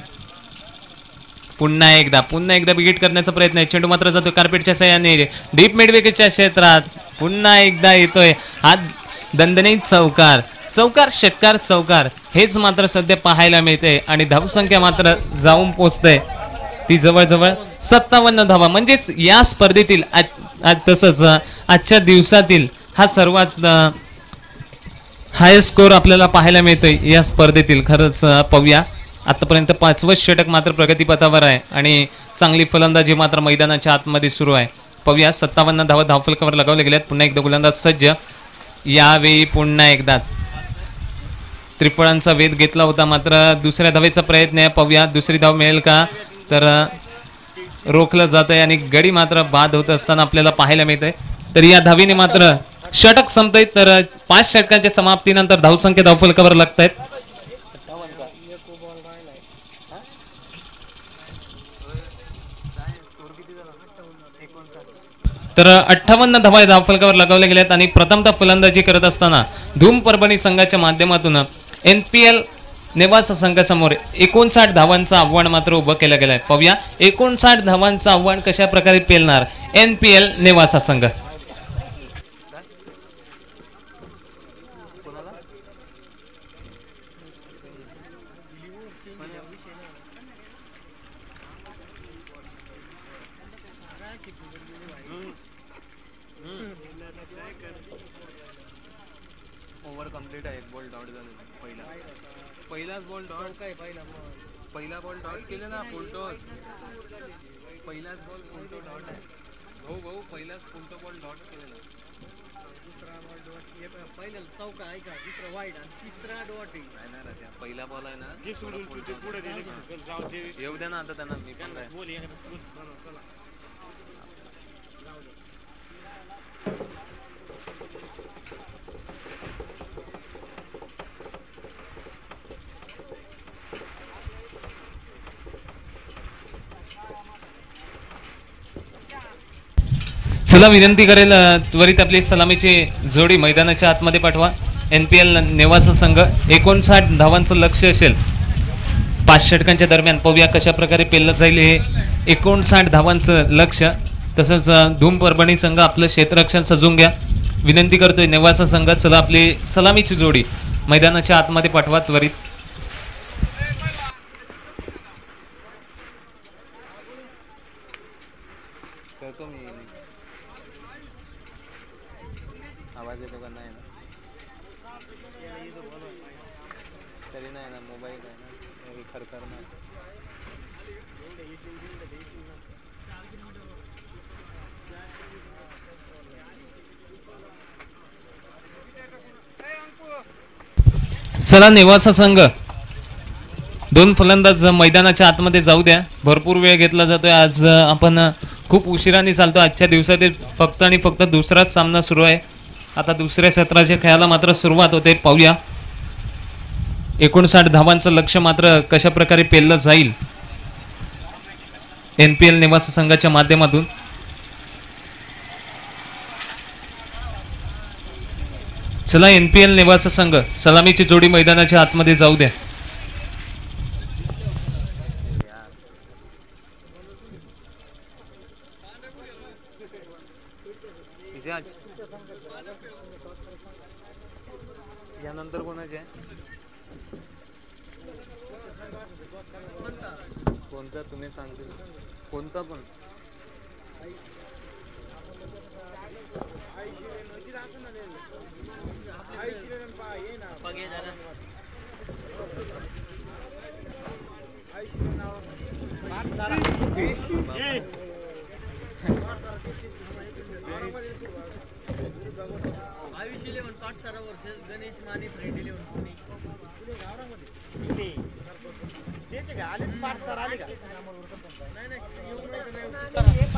पुन्हा एकदा विकेट करण्याचा प्रयत्न आहे. चेंडू मात्र जातो कार्पेटच्या सहाय्याने डीप मिड विकेटच्या क्षेत्रात. पुन्हा एकदा येतोय हा दणदणीत चौकार षटकार हेच मात्र सध्या पाहायला मिळते आणि धावसंख्या मात्र जाऊन पोचते ती जवळजवळ 57 धावा. म्हणजेच या स्पर्धेतील तसंच आजच्या दिवसातील हा सर्वात हाय स्कोर आपल्याला पाहायला मिळतोय या स्पर्धेतील. खरंच पाहूया आतापर्यंत 5वं षटक मात्र प्रगतीपथावर आहे आणि चांगली फलंदाजी मात्र मैदानाच्या आतमध्ये सुरू आहे. पाहूया 57 धावा धावफलकावर लगावले गेल्यात. पुन्हा एकदा गोलंदाज सज्ज. यावेळी पुन्हा एकदा त्रिफळांचा वेध घेतला होता मात्र दुसऱ्या धावेचा प्रयत्न आहे. पाहूया दुसरी धाव मिळेल का, तर रोखलं जात आहे आणि गडी मात्र बाद होत असताना आपल्याला पाहायला मिळतंय. तर या धावीने मात्र षटक संपतंय. तर 5 षटकांच्या समाप्तीनंतर धावसंख्या धावफलकावर लागतायत. तर 58 धावा धावफलकावर लगावल्या गेल्यात आणि प्रथमतः फलंदाजी करत असताना धूम परभणी संघाच्या माध्यमातून NPL नेवासा संघासमोर 59 धावांचं आव्हान मात्र उभं केलं गेलंय. पाहूया 59 धावांचं आव्हान कशा प्रकारे पेलणार NPL नेवासा संघ. ओव्हर कंप्लीट आहे. एक बॉल डॉट झाला. पहिलाच बॉल डॉट काय पहिला बॉल डॉट केले ना फुलटॉस. पहिलाच बॉल फुलटो डॉट आहे. भाऊ पहिलाच फुलटो बॉल डॉट केलेला. दुसरा बॉल डॉट पहिला चौका आहे का, दुसरा वाईड आणि तिसरा डॉट आहे. नाही ना राजा पहिला बॉल आहे ना जे सोडून ते पुढे दिले येऊ द्या ना आता त्यांना. मी पण काय चला विनंती करेल त्वरित आपली सलामीची जोडी मैदानाच्या आतमध्ये पाठवा. NPL नेवासा संघ 59 धावांचं लक्ष असेल 5 षटकांच्या दरम्यान. पाहूया कशा प्रकारे पेललं जाईल हे 59 धावांचं लक्ष. तसंच धूम परभणी संघ आपलं क्षेत्ररक्षण सजवून घ्या विनंती करतोय. नेवासा संघ चला आपली सलामीची जोडी मैदानाच्या आतमध्ये पाठवा त्वरित. करतो मी. आवाज येतो का नाही ना, तरी नाही ना मोबाईल आहे ना खरखर नाही. चला नेवासा संघ 2 फलंदाज मैदानाच्या आतमध्ये जाऊ द्या. भरपूर वेळ घेतला जातोय. आज आपण खूप उशिराने चालतो. आजच्या दिवसातील फक्त आणि फक्त दुसराच सामना सुरू आहे. आता दुसऱ्या सत्राच्या खेळाला मात्र सुरुवात होते. पाहूया 59 धावांचं लक्ष मात्र कशा प्रकारे पेललं जाईल NPL नेवासा संघाच्या माध्यमातून. चला NPL नेवासा संघ सलामीची जोडी मैदानाच्या आतमध्ये जाऊ द्या. यानंतर कोणाचे आहे? कोणता तुम्ही सांगतील कोणता पण. गणेश माने फ्रेंड 11 पुणे गावामध्ये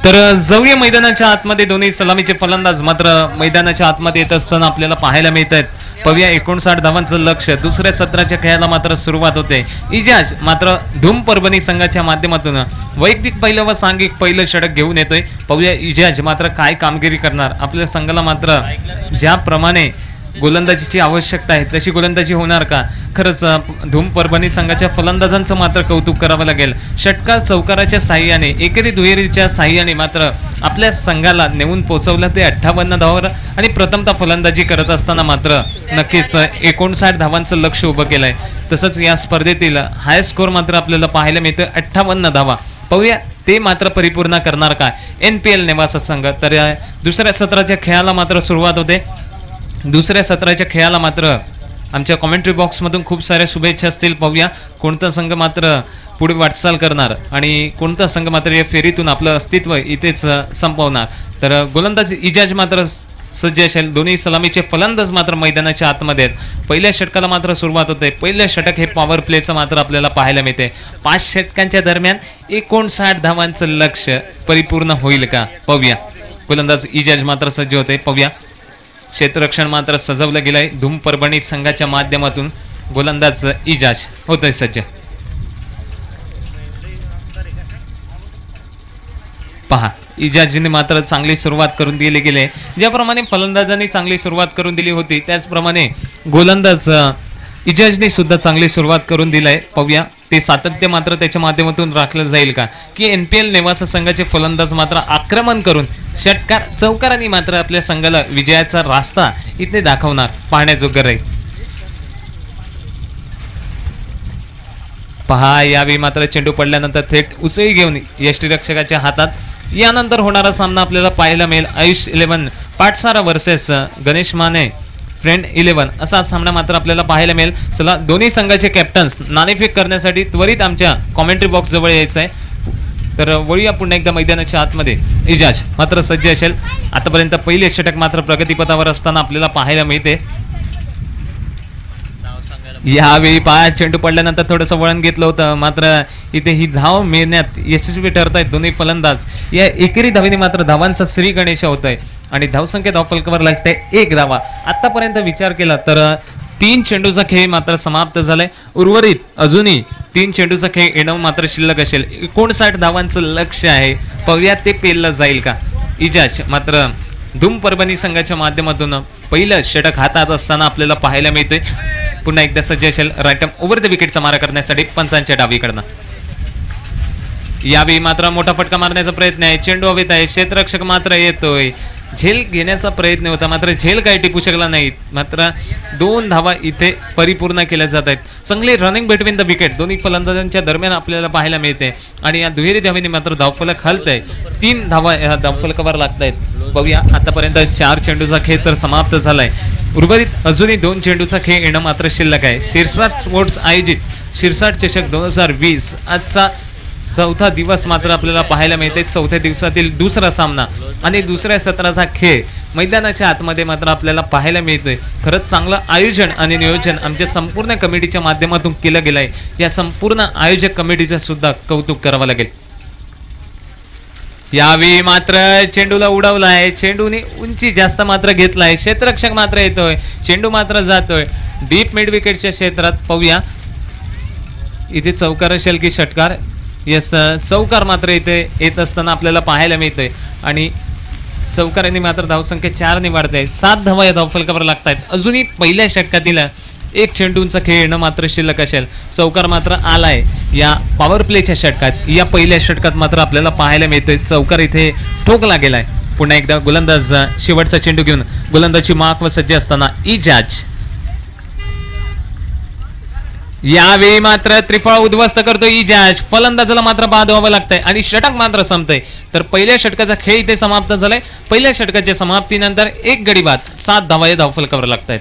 तर जाऊया मैदानाच्या आतमध्ये. दोन्ही सलामीचे फलंदाज मात्र मैदानाच्या आतमध्ये येत असताना आपल्याला पाहायला मिळत आहेत. पव्या 59 धावांचं लक्ष. दुसऱ्या सत्राच्या खेळाला मात्र सुरुवात होते. इजाज मात्र धूम परभणी संघाच्या माध्यमातून वैयक्तिक पहिलं व सांघिक पहिलं षटक घेऊन येतोय. पव्या इजाज मात्र काय कामगिरी करणार. आपल्या संघाला मात्र ज्याप्रमाणे गोलंदाजीची आवश्यकता आहे तशी गोलंदाजी होणार का. खरंच धूम परभणी संघाच्या फलंदाजांचं मात्र कौतुक करावं लागेल. षटकार चौकाराच्या साह्याने एकेरी दुहेरीच्या साह्याने मात्र आपल्या संघाला नेऊन पोहोचवलं ते 58 धावावर. आणि प्रथमतः फलंदाजी करत असताना मात्र नक्कीच 59 धावांचं लक्ष उभं केलंय. तसंच या स्पर्धेतील हाय स्कोर मात्र आपल्याला पाहायला मिळतोय 58 धावा. पाहूया ते मात्र परिपूर्ण करणार का NPL नेवासा संघ. तर दुसऱ्या सत्राच्या खेळाला मात्र सुरुवात होते. दुसऱ्या सत्राच्या खेळाला मात्र आमच्या कॉमेंट्री बॉक्समधून खूप साऱ्या शुभेच्छा असतील. पाहूया कोणता संघ मात्र पुढे वाटचाल करणार आणि कोणता संघ मात्र या फेरीतून आपलं अस्तित्व इथेच संपवणार. तर गोलंदाज इजाज मात्र सज्ज असेल. दोन्ही सलामीचे फलंदाज मात्र मैदानाच्या आतमध्ये आहेत. पहिल्या षटकाला मात्र सुरुवात होते. पहिलं षटक हे पॉवर प्लेचं मात्र आपल्याला पाहायला मिळते. 5 षटकांच्या दरम्यान 59 धावांचं लक्ष परिपूर्ण होईल का. पाहूया. गोलंदाज इजाज मात्र सज्ज होते. पाहूया. क्षेत्ररक्षण मात्र सजवलं गेलंय धूम परभणी संघाच्या माध्यमातून. गोलंदाज इजाज होतोय सज्ज. पहा इजाजने मात्र चांगली सुरुवात करून दिली गेली. ज्याप्रमाणे फलंदाजांनी चांगली सुरुवात करून दिली होती त्याचप्रमाणे गोलंदाज इजाजने सुद्धा चांगली सुरुवात करून दिलाय. पाहूया ते सातत्य मात्र त्याच्या माध्यमातून राखलं जाईल का की NPL नेवासा संघाचे फलंदाज मात्र आक्रमण करून षटकार चौकारांनी मात्र आपल्या संघाला विजयाचा रास्ता इथे दाखवणार. पाहण्याजोग्य राहील. पहा यावेळी मात्र चेंडू पडल्यानंतर थेट उसळी घेऊन यष्टीरक्षकाच्या हातात. यानंतर होणारा सामना आपल्याला पाहायला मिळेल आयुष 11 पाटसारा वर्सेस गणेश माने फ्रेंड 11 असा सामना मात्र आपल्याला पाहायला मिळेल. चला दोन्ही संघाचे कॅप्टन्स नाणेफेक करण्यासाठी त्वरित आमच्या कॉमेंट्री बॉक्स जवळ यायचं आहे. तर वळूया पुन्हा एकदा मैदानाच्या आतमध्ये. इजाज मात्र सज्ज असेल. आतापर्यंत पहिले षटक मात्र प्रगतीपथावर असताना आपल्याला पाहायला मिळते. यावेळी पाया चेंडू पडल्यानंतर थोडंसं वळण घेतलं होतं मात्र इथे ही धाव मिळण्यात यशस्वी ठरत आहेत दोन्ही फलंदाज. या एकेरी धावेने मात्र धावांचा श्री गणेश होत आहे आणि धावसंख्या धावफलकावर लागते 1 धावा. आतापर्यंत विचार केला तर 3 चेंडूचा खेळ मात्र समाप्त झालाय. उर्वरित अजूनही 3 चेंडूचा खेळ येणं मात्र शिल्लक असेल. 59 धावांचं लक्ष आहे. पाहूया ते पेललं जाईल का. इजाज मात्र धूम परभणी संघाच्या माध्यमातून पहिलं षटक हातात असताना आपल्याला पाहायला मिळते. पुन्हा एकदा सज्ज असेल राईट ओव्हर द विकेटचा मारा करण्यासाठी पंचांच्या डावीकडनं. यावेळी मात्र मोठा फटका मारण्याचा प्रयत्न आहे. चेंडू हवेत आहे. क्षेत्ररक्षक मात्र येतोय. झेल घेण्याचा प्रयत्न होता मात्र झेल काही टिकू शकला नाही. मात्र 2 धावा इथे परिपूर्ण केल्या जात आहेत. चांगली रनिंग बिटवीन द विकेट दोन्ही फलंदाजांच्या दरम्यान आपल्याला पाहायला मिळते आणि या दुहेरी धावेने मात्र धावफलक हलतंय. 3 धावा या धावफलकावर लागत आहेत. बघूया आतापर्यंत 4 चेंडूचा खेळ तर समाप्त झालाय. उर्वरित अजूनही 2 चेंडूचा खेळ येणं मात्र शिल्लक आहे. शिरसाट स्पोर्ट्स आयोजित शिरसाट चषक 2020 आजचा 4था दिवस मात्र आपल्याला पाहायला मिळते. 4थ्या दिवसातील दुसरा सामना आणि दुसऱ्या सत्राचा खेळ मैदानाच्या आतमध्ये मात्र आपल्याला पाहायला मिळतोय. खरंच चांगलं आयोजन आणि नियोजन आमच्या संपूर्ण कमिटीच्या माध्यमातून केलं गेलंय. या संपूर्ण आयोजक कमिटीचं सुद्धा कौतुक करावं लागेल. यावेळी मात्र चेंडूला उडवलाय. चेंडूने उंची जास्त मात्र घेतलाय. क्षेत्ररक्षक मात्र येतोय. चेंडू मात्र जातोय डीप मिड विकेटच्या क्षेत्रात. पाहूया इथे चौकार असेल की षटकार. येस चौकार मात्र इथे येत असताना आपल्याला पाहायला मिळतोय आणि चौकारांनी मात्र धावसंख्या 4 ने वाढते. 7 धावा या धावफलकावर लागत आहेत. अजूनही पहिल्या षटकातील 1 चेंडूंचा खेळ येणं मात्र शिल्लक असेल. चौकार मात्र आलाय या पॉवर प्लेच्या षटकात. या पहिल्या षटकात मात्र आपल्याला पाहायला मिळतोय चौकार इथे ठोकला गेलाय. पुन्हा एकदा गोलंदाज शेवटचा चेंडू घेऊन गोलंदाजी मार्क व सज्ज असताना इजाज यावेळी मात्र त्रिफळ उद्ध्वस्त करतो इजाज. फलंदाजाला मात्र बाद व्हावं लागतंय आणि षटक मात्र संपतंय. तर पहिल्या षटकाचा खेळ इथे समाप्त झालाय. पहिल्या षटकाच्या समाप्तीनंतर 1 गडी बाद 7 धावा या धावफलकावर लागतायत.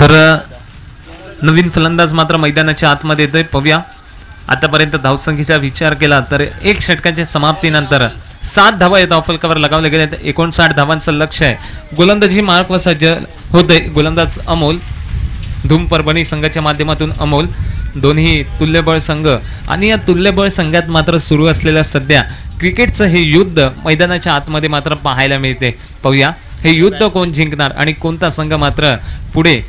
तर नवीन फलंदाज मात्र मैदानाच्या आतमध्ये येतोय. पाहूया आतापर्यंत धावसंख्येचा विचार केला तर एक षटकाच्या समाप्तीनंतर 7 धावा या धावफलकावर लगावले गेले. 59 धावांचं लक्ष आहे. गोलंदाजी मार्कवर सज्ज होते गोलंदाज अमोल. धूम परभणी संघाच्या माध्यमातून अमोल. दोन्ही तुल्यबळ संघ आणि या तुल्यबळ संघात मात्र सुरू असलेल्या सध्या क्रिकेटचं हे युद्ध मैदानाच्या आतमध्ये मात्र पाहायला मिळते. पाहूया हे युद्ध कोण जिंकणार आणि कोणता संघ मात्र पुढे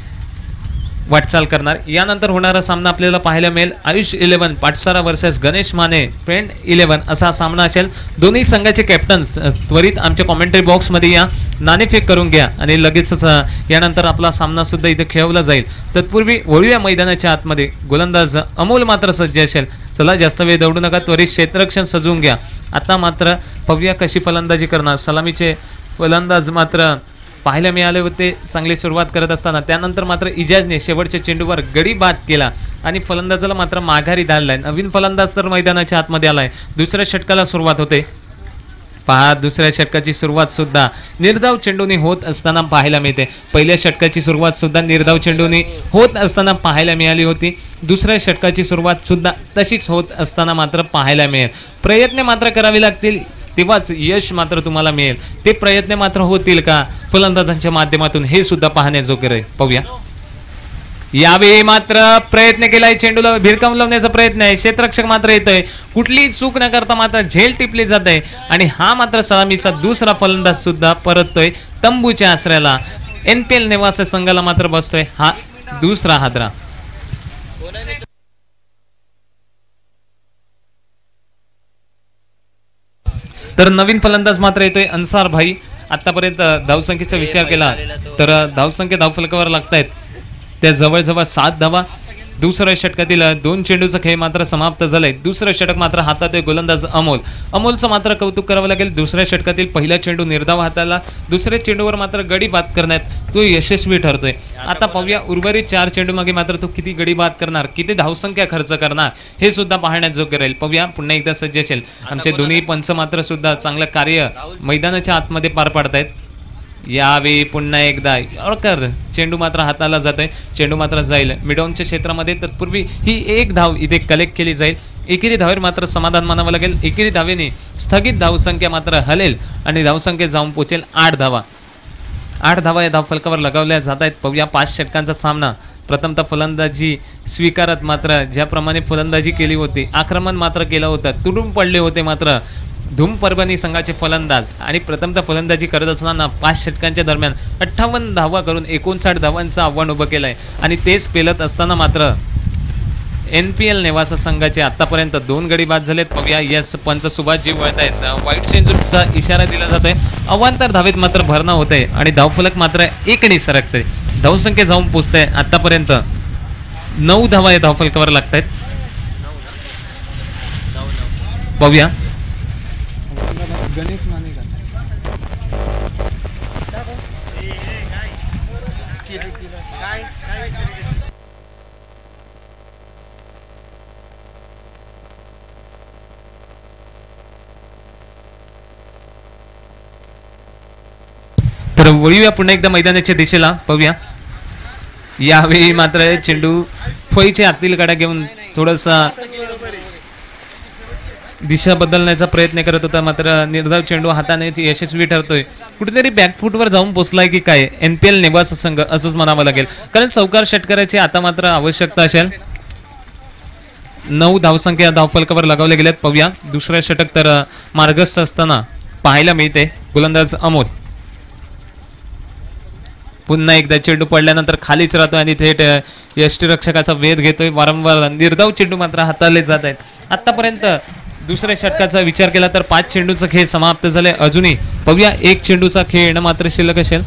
वाटचाल करणार. यानंतर होणारा सामना आपल्याला पाहायला मिळेल आयुष 11 पाटसारा वर्सेस गणेश माने फ्रेंड 11 असा सामना असेल. दोन्ही संघाचे कॅप्टन त्वरित आमच्या कॉमेंट्री बॉक्समध्ये या नाणेफेक करून घ्या आणि लगेचच यानंतर आपला सामना सुद्धा इथे खेळवला जाईल. तत्पूर्वी वळूया मैदानाच्या आतमध्ये. गोलंदाज अमोल मात्र सज्ज असेल. चला जास्त वेळ दौडू नका, त्वरित क्षेत्ररक्षण सजवून घ्या. आता मात्र पाहूया कशी फलंदाजी करणार. सलामीचे फलंदाज मात्र पाहायला मिळाले होते चांगली सुरुवात करत असताना. त्यानंतर मात्र इजाजने शेवटच्या चेंडूवर गडी बाद केला आणि फलंदाजाला मात्र माघारी धाडलाय. नवीन फलंदाज तर मैदानाच्या आतमध्ये आलाय. दुसऱ्या षटकाला सुरुवात होते. पहा दुसऱ्या षटकाची सुरुवात सुद्धा निर्धाव चेंडूनी होत असताना पाहायला मिळते. पहिल्या षटकाची सुरुवात सुद्धा निर्धाव चेंडूनी होत असताना पाहायला मिळाली होती. दुसऱ्या षटकाची सुरुवात सुद्धा तशीच होत असताना मात्र पाहायला मिळेल. प्रयत्न मात्र करावे लागतील तेव्हाच यश मात्र तुम्हाला मिळेल. ते प्रयत्न मात्र होतील का फलंदाजांच्या माध्यमातून हे सुद्धा पाहण्याजोगे आहे. पाहूया यावेळी मात्र प्रयत्न केलाय. चेंडूला भिरकावून लावण्याचा प्रयत्न आहे. क्षेत्ररक्षक मात्र येतोय. कुठलीही चूक न करता मात्र झेल टिपली जात आहे आणि हा मात्र सलामीचा दुसरा फलंदाज सुद्धा परततोय तंबूच्या आश्रयाला. NPL निवास संघाला मात्र बसतोय हा दुसरा हादरा. तर नवीन फलंदाज मात्र येतोय अन्सार भाई. आतापर्यंत धावसंख्येचा विचार केला तर धावसंख्या धावफलकावर लागतायत त्या जवळजवळ 7 धावा. दुसऱ्या षटकातील 2 चेंडूचा खेळ मात्र समाप्त झालाय. दुसरं षटक मात्र हातात आहे गोलंदाज अमोल. अमोलचं मात्र कौतुक करावं लागेल. दुसऱ्या षटकातील पहिला चेंडू निर्धाव हाताला. दुसऱ्या चेंडूवर मात्र गडी बाद करण्यात तो यशस्वी ठरतोय. आता पाहूया उर्वरित 4 चेंडू मागे मात्र तो किती गडी बाद करणार, किती धावसंख्या खर्च करणार हे सुद्धा पाहण्याजोगे राहील. पाहूया पुन्हा एकदा सज्ज असेल. आमचे दोन्ही पंच मात्र सुद्धा चांगलं कार्य मैदानाच्या आतमध्ये पार पाडतायत. यावेळी पुन्हा एकदा यॉर्कर चेंडू मात्र हाताला जातोय. चेंडू मात्र जाईल मिडॉनच्या क्षेत्रामध्ये. तत्पूर्वी ही एक धाव इथे कलेक्ट केली जाईल. एकेरी धावेवर मात्र समाधान मानावं लागेल. एकेरी धावेने स्थगित धावसंख्या मात्र हलेल आणि धावसंख्या जाऊन पोचेल 8 धावा. 8 धावा या धावफलकावर लगावल्या जात आहेत. पाहूया 5 षटकांचा सामना. प्रथमतः फलंदाजी स्वीकारत मात्र ज्याप्रमाणे फलंदाजी केली होती, आक्रमण मात्र केलं होतं, तुडून पडले होते मात्र धूम परभणी संघाचे फलंदाज आणि प्रथमतः फलंदाजी करत असताना 5 षटकांच्या दरम्यान 58 धावा करून 59 धावांचं आव्हान उभं केलं आहे. आणि तेच पेलत असताना मात्र NPL निवास संघाचे आतापर्यंत 2 गडी बाद झालेत. पाहूया यस पंच सुभाषजी वळत आहेत. वाईट चेंडूचा इशारा दिला जातोय. अवांतर धावेत मात्र भरणा होते आणि धावफलक मात्र एकने सरकते. धावसंख्या जाऊन पोचते आतापर्यंत 9 धावा या धावफलकावर लागत आहेत. पाहूया गणेश माने का तर वळूया पुन्हा एकदा मैदानाच्या दिशेला. पाहूया यावेळी मात्र चेंडू फळीच्या आतील गाड्या घेऊन थोडासा दिशा बदलण्याचा प्रयत्न करत होता मात्र निर्धाव चेंडू हाताने यशस्वी ठरतोय. कुठेतरी बॅकफुटवर जाऊन पोचलाय की काय NPL निवास संघ असंच म्हणावं लागेल. कारण चौकार षटकाराची आता मात्र आवश्यकता असेल. 9 धावसंख्या धावफलकावर लगावल्या गेल्यात. पाहूया दुसऱ्या षटक तर मार्गस्थ असताना पाहायला मिळते. गोलंदाज अमोल पुन्हा एकदा चेंडू पडल्यानंतर खालीच राहतोय आणि थेट यष्टीरक्षकाचा वेध घेतोय. वारंवार निर्धाव चेंडू मात्र हाताळले जात आहेत. आतापर्यंत दुसऱ्या षटकाचा विचार केला तर 5 चेंडूचा खेळ समाप्त झाले. अजूनही पाहूया 1 चेंडूचा खेळ येणं मात्र शिल्लक असेल.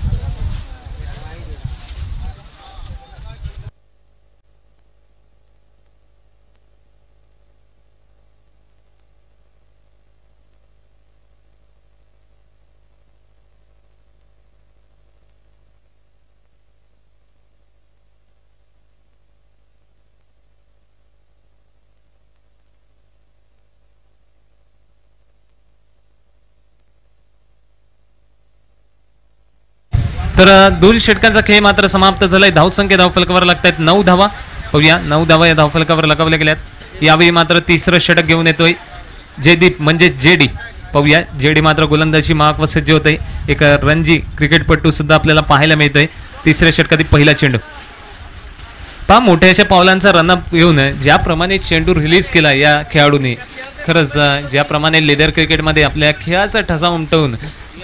तर 2 षटकांचा खेळ मात्र समाप्त झालाय. धावसंख्या धावफलकावर लागतायत 9 धावा. पाहूया 9 धावा या धावफलकावर लगावल्या गेल्यात. यावेळी मात्र तिसरं षटक घेऊन येतोय जयदीप म्हणजे जेडी. पाहूया जेडी मात्र गोलंदाजी मार्कवर सज्ज होते. एक रणजी क्रिकेटपटू सुद्धा आपल्याला पाहायला मिळतोय. तिसऱ्या षटकातील पहिला चेंडू पहा मोठ्या अशा पावलांचा रनअप घेऊन ज्याप्रमाणे चेंडू रिलीज केला या खेळाडूने, खरंच ज्याप्रमाणे लेदर क्रिकेटमध्ये आपल्या खेळाचा ठसा उमटवून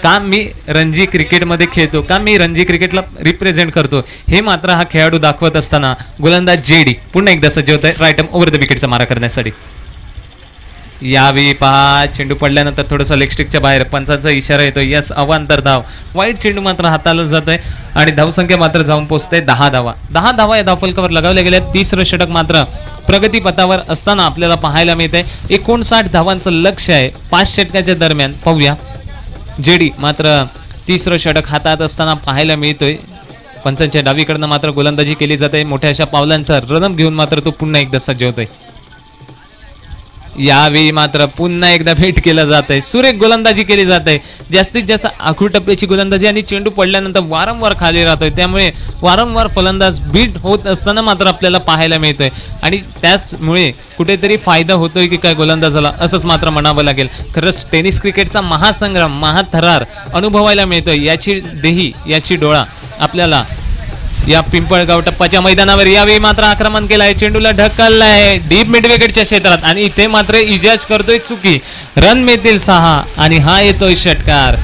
का मी रणजी क्रिकेटमध्ये खेळतो, का मी रणजी क्रिकेटला रिप्रेझेंट करतो, हे मात्र हा खेळाडू दाखवत असताना गोलंदाज जेडी पुन्हा एकदा सज्ज होत आहे राईट आर्म ओव्हर द विकेटचा मारा करण्यासाठी. यावेळी पहा चेंडू पडल्यानंतर थोडंसं लेग स्टिकच्या बाहेर पंचांचा इशारा येतो. यस अवांतर धाव. वाईट चेंडू मात्र हाताला जात आहे आणि धावसंख्या मात्र जाऊन पोहोचते 10 धावा. 10 धावा या धावफलकावर लगावल्या गेल्या. तिसरं षटक मात्र प्रगतीपथावर असताना आपल्याला पाहायला मिळते. 59 धावांचं लक्ष्य आहे 5 षटकाच्या दरम्यान. पाहूया जेडी मात्र तिसरं षटक हातात असताना पाहायला मिळतोय. पंचांच्या डावीकडनं मात्र गोलंदाजी केली जाते. मोठ्या अशा पावलांचा रनअप घेऊन मात्र तो पुन्हा एकदा सज्ज होतोय. यावेळी मात्र पुन्हा एकदा भेट केला जात आहे. सुरेख गोलंदाजी केली जाते. जास्तीत जास्त आखू टप्प्याची गोलंदाजी आणि चेंडू पडल्यानंतर वारंवार खाली राहतोय. त्यामुळे वारंवार फलंदाज बीट होत असताना मात्र आपल्याला पाहायला मिळतोय आणि त्याचमुळे कुठेतरी फायदा होतोय की काय गोलंदाजाला, असंच मात्र म्हणावं लागेल. खरंच टेनिस क्रिकेटचा महासंग्राम महाथरार अनुभवायला मिळतोय. याची देही याची डोळा आपल्याला या पिंपळगाव टप्पाच्या मैदानावर यावेळी मात्र आक्रमण केलाय. चेंडूला ढकललाय डीप मिड विकेटच्या क्षेत्रात आणि इथे मात्र इजाज करतोय चुकी. रन मिळतील 6 आणि हा येतोय षटकार.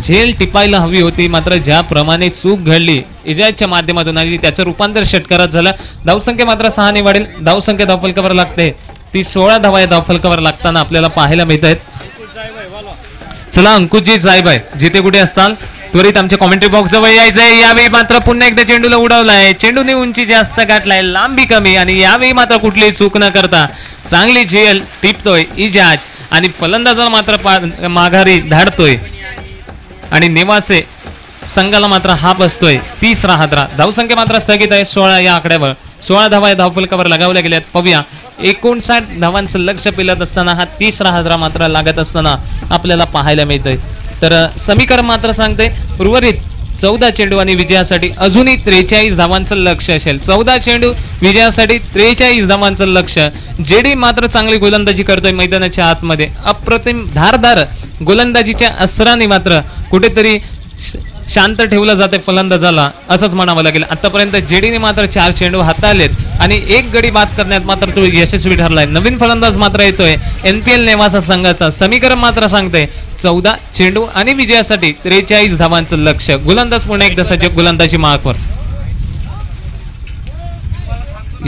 झेल टिपायला हवी होती मात्र ज्याप्रमाणे चूक घडली इजाजच्या माध्यमातून आणि त्याचं रूपांतर षटकारात झालं. धावसंख्या मात्र 6 ने वाढेल. धावसंख्या धावफलकावर लागते ती 16 धावा या धावफलकावर लागताना आपल्याला पाहायला मिळत आहेत. चला अंकुशजी साहेब आहे जिथे कुठे असताल त्वरित आमच्या कॉमेंट्री बॉक्स जवळ यायचंय. यावेळी मात्र पुन्हा एकदा चेंडूला उडवलाय. चेंडूने उंची जास्त गाठलाय, लांबी कमी आणि यावेळी मात्र कुठलीही चूक न करता चांगली झेल टिपतोय इजाज आणि फलंदाजाला मात्र माघारी धाडतोय आणि निवासे संघाला मात्र हा बसतोय 30 हादरा. धावसंख्या मात्र स्थगित आहे 16 या आकड्यावर. 16 धावा या धावफलकावर लगावल्या गेल्यात. पाहूया 59 धावांचं लक्ष पेलत असताना हा 30 हादरा मात्र लागत असताना आपल्याला पाहायला मिळतोय. तर समीकरण मात्र सांगते उर्वरित 14 चेंडू आणि विजयासाठी अजूनही 43 धावांचं लक्ष असेल. 14 चेंडू विजयासाठी 43 धावांचं लक्ष. जेडी मात्र चांगली गोलंदाजी करतोय मैदानाच्या आतमध्ये. अप्रतिम धारदार गोलंदाजीच्या अस्त्राने मात्र कुठेतरी शांत ठेवलं जाते फलंदाजाला, असंच म्हणावं लागेल. आतापर्यंत जेडीने मात्र 4 चेंडू हाताळलेत आणि 1 गडी बाद करण्यात मात्र तो यशस्वी ठरलाय. नवीन फलंदाज मात्र येतोय NPL नेवासा संघाचा. समीकरण मात्र सांगते 14 चेंडू आणि विजयासाठी 43 धावांचं लक्ष. गोलंदाज पुन्हा एकदा सज्ज गोलंदाजी मार्कवर.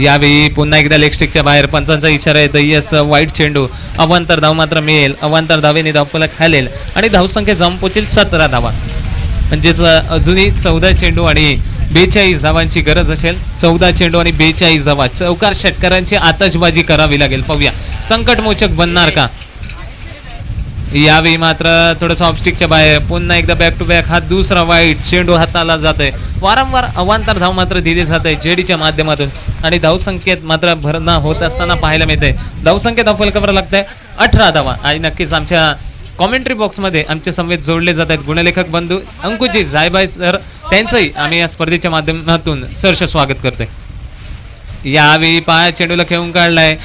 यावेळी पुन्हा एकदा लेग स्टिकच्या बाहेर पंचांचा इशारा येतो. यस वाईट चेंडू. अवांतर धाव मात्र मिळेल. अवांतर धावेने धावफलक खालेल आणि धावसंख्या जाऊन पोहोचेल 17 धावा. म्हणजेच अजूनही 14 चेंडू आणि 42 धावांची गरज असेल. 14 चेंडू आणि 42 धावा. चौकार षटकारांची आतषबाजी करावी लागेल. पाहूया संकटमोचक बनणार का. यावेळी मात्र थोडंसं ऑफस्टिकच्या बाहेर पुन्हा एकदा बॅक टू बॅक. हा दुसरा वाईट चेंडू हाताला जातोय. वारंवार अवांतर धाव मात्र दिली जात आहे जेडीच्या माध्यमातून आणि धावसंख्येत मात्र भरणा होत असताना पाहायला मिळते. धावसंख्या धावफलकावर लागते 18 धावा आणि नक्कीच आमच्या कॉमेंट्री बॉक्समध्ये आमचे संवेद जोडले जात आहेत. गुणलेखक बंधू अंकुशजी जायबाई सर त्यांचंही आम्ही या स्पर्धेच्या माध्यमातून सहर्ष स्वागत करतोय. यावेळी पाया चेंडूला खेळून काढलाय.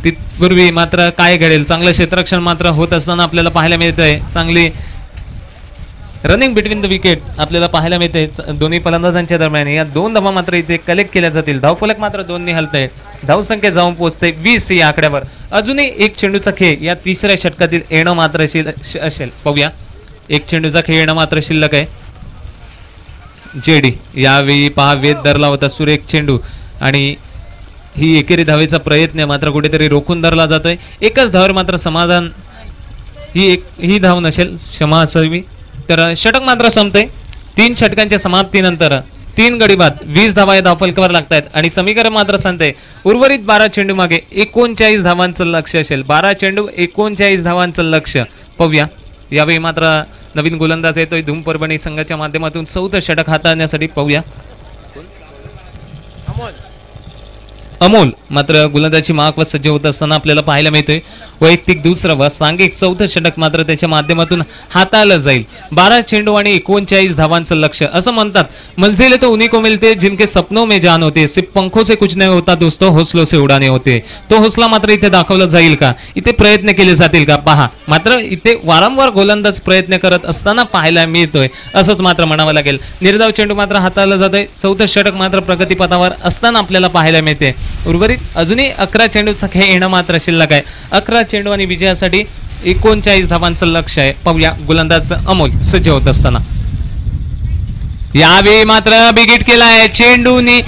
तिथपूर्वी मात्र काय घडेल. चांगलं क्षेत्ररक्षण मात्र होत असताना आपल्याला पाहायला मिळतंय. चांगली रनिंग बिटवीन द विकेट आपल्याला पाहायला मिळते दोन्ही फलंदाजांच्या दरम्यान. या 2 धावा मात्र इथे कलेक्ट केल्या जातील. धावफलक मात्र 2 ने हलतंय. धावसंख्या जाऊन पोहोचते 20 या आकड्यावर. अजूनही 1 चेंडूचा खेळ या तिसऱ्या षटकातील येणं मात्र असेल. पाहूया 1 चेंडूचा खेळ येणं मात्र शिल्लक आहे. जेडी यावेळी पहा वेध धरला होता सुरेख चेंडू आणि ही एकेरी धावेचा प्रयत्न मात्र कुठेतरी रोखून धरला जातोय. एकच धावर मात्र समाधान ही धाव नसेल क्षमा असावी. तर षटक मात्र संपते. 3 षटकांच्या समाप्तीनंतर 3 गडी बाद 20 धावा या धावफलकावर लागतायत आणि समीकरण मात्र सांगते उर्वरित 12 चेंडू मागे 39 धावांचं लक्ष असेल. 12 चेंडू 39 धावांचं लक्ष. पाहूया यावेळी मात्र नवीन गोलंदाज येतोय धूम परभणी संघाच्या माध्यमातून 14 षटक हाताळण्यासाठी. पाहूया अमोल मात्र गोलंदाजी मार्क व सज्ज होत असताना आपल्याला पाहायला मिळतोय. वैयक्तिक दुसरं व सांघिक चौथं षटक मात्र त्याच्या माध्यमातून हाताळलं जाईल. 12 चेंडू आणि 39 धावांचं लक्ष्य. असं म्हणतात मंजिल तो उन्हीं को मिलते जिनके सपनों में जान होते, सिर्फ पंखों से कुछ नहीं होता दोस्तों, हौसलों से उडाने होते. तो हौसला मात्र इथे दाखवला जाईल का, इथे प्रयत्न केले जातील का पहा. मात्र इथे वारंवार गोलंदाज प्रयत्न करत असताना पाहायला मिळतोय असंच मात्र म्हणावं लागेल. निर्धाव चेंडू मात्र हाताळला जातोय. चौथं षटक मात्र प्रगतीपथावर असताना आपल्याला पाहायला मिळते. उर्वरित अजूनही 11 चेंडूचा खेळ येणं मात्र शिल्लक आहे. 11 चेंडू आणि विजयासाठी 39 धावांचं लक्ष आहे. पाहूया गोलंदाज अमोल सज्ज होत असताना. यावेळी मात्र बिगिट केलाय चेंडूनी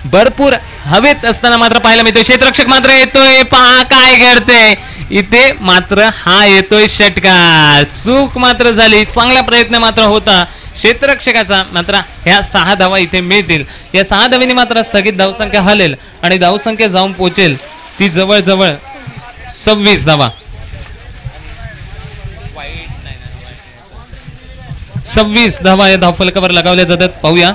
भरपूर हवेत असताना मात्र पाहायला मिळतोय. क्षेत्ररक्षक मात्र येतोय. पहा काय घडतंय इथे. मात्र हा येतोय षटकार. चूक मात्र झाली. चांगला प्रयत्न मात्र होता क्षेत्ररक्षकाचा. मात्र ह्या 6 धावा इथे मिळतील. या 6 धावांनी मात्र स्थगित धावसंख्या हलेल आणि धावसंख्या जाऊन पोहोचेल ती जवळजवळ 26 धावा. 26 धावा या धावफलकावर लगावल्या जातात. पाहूया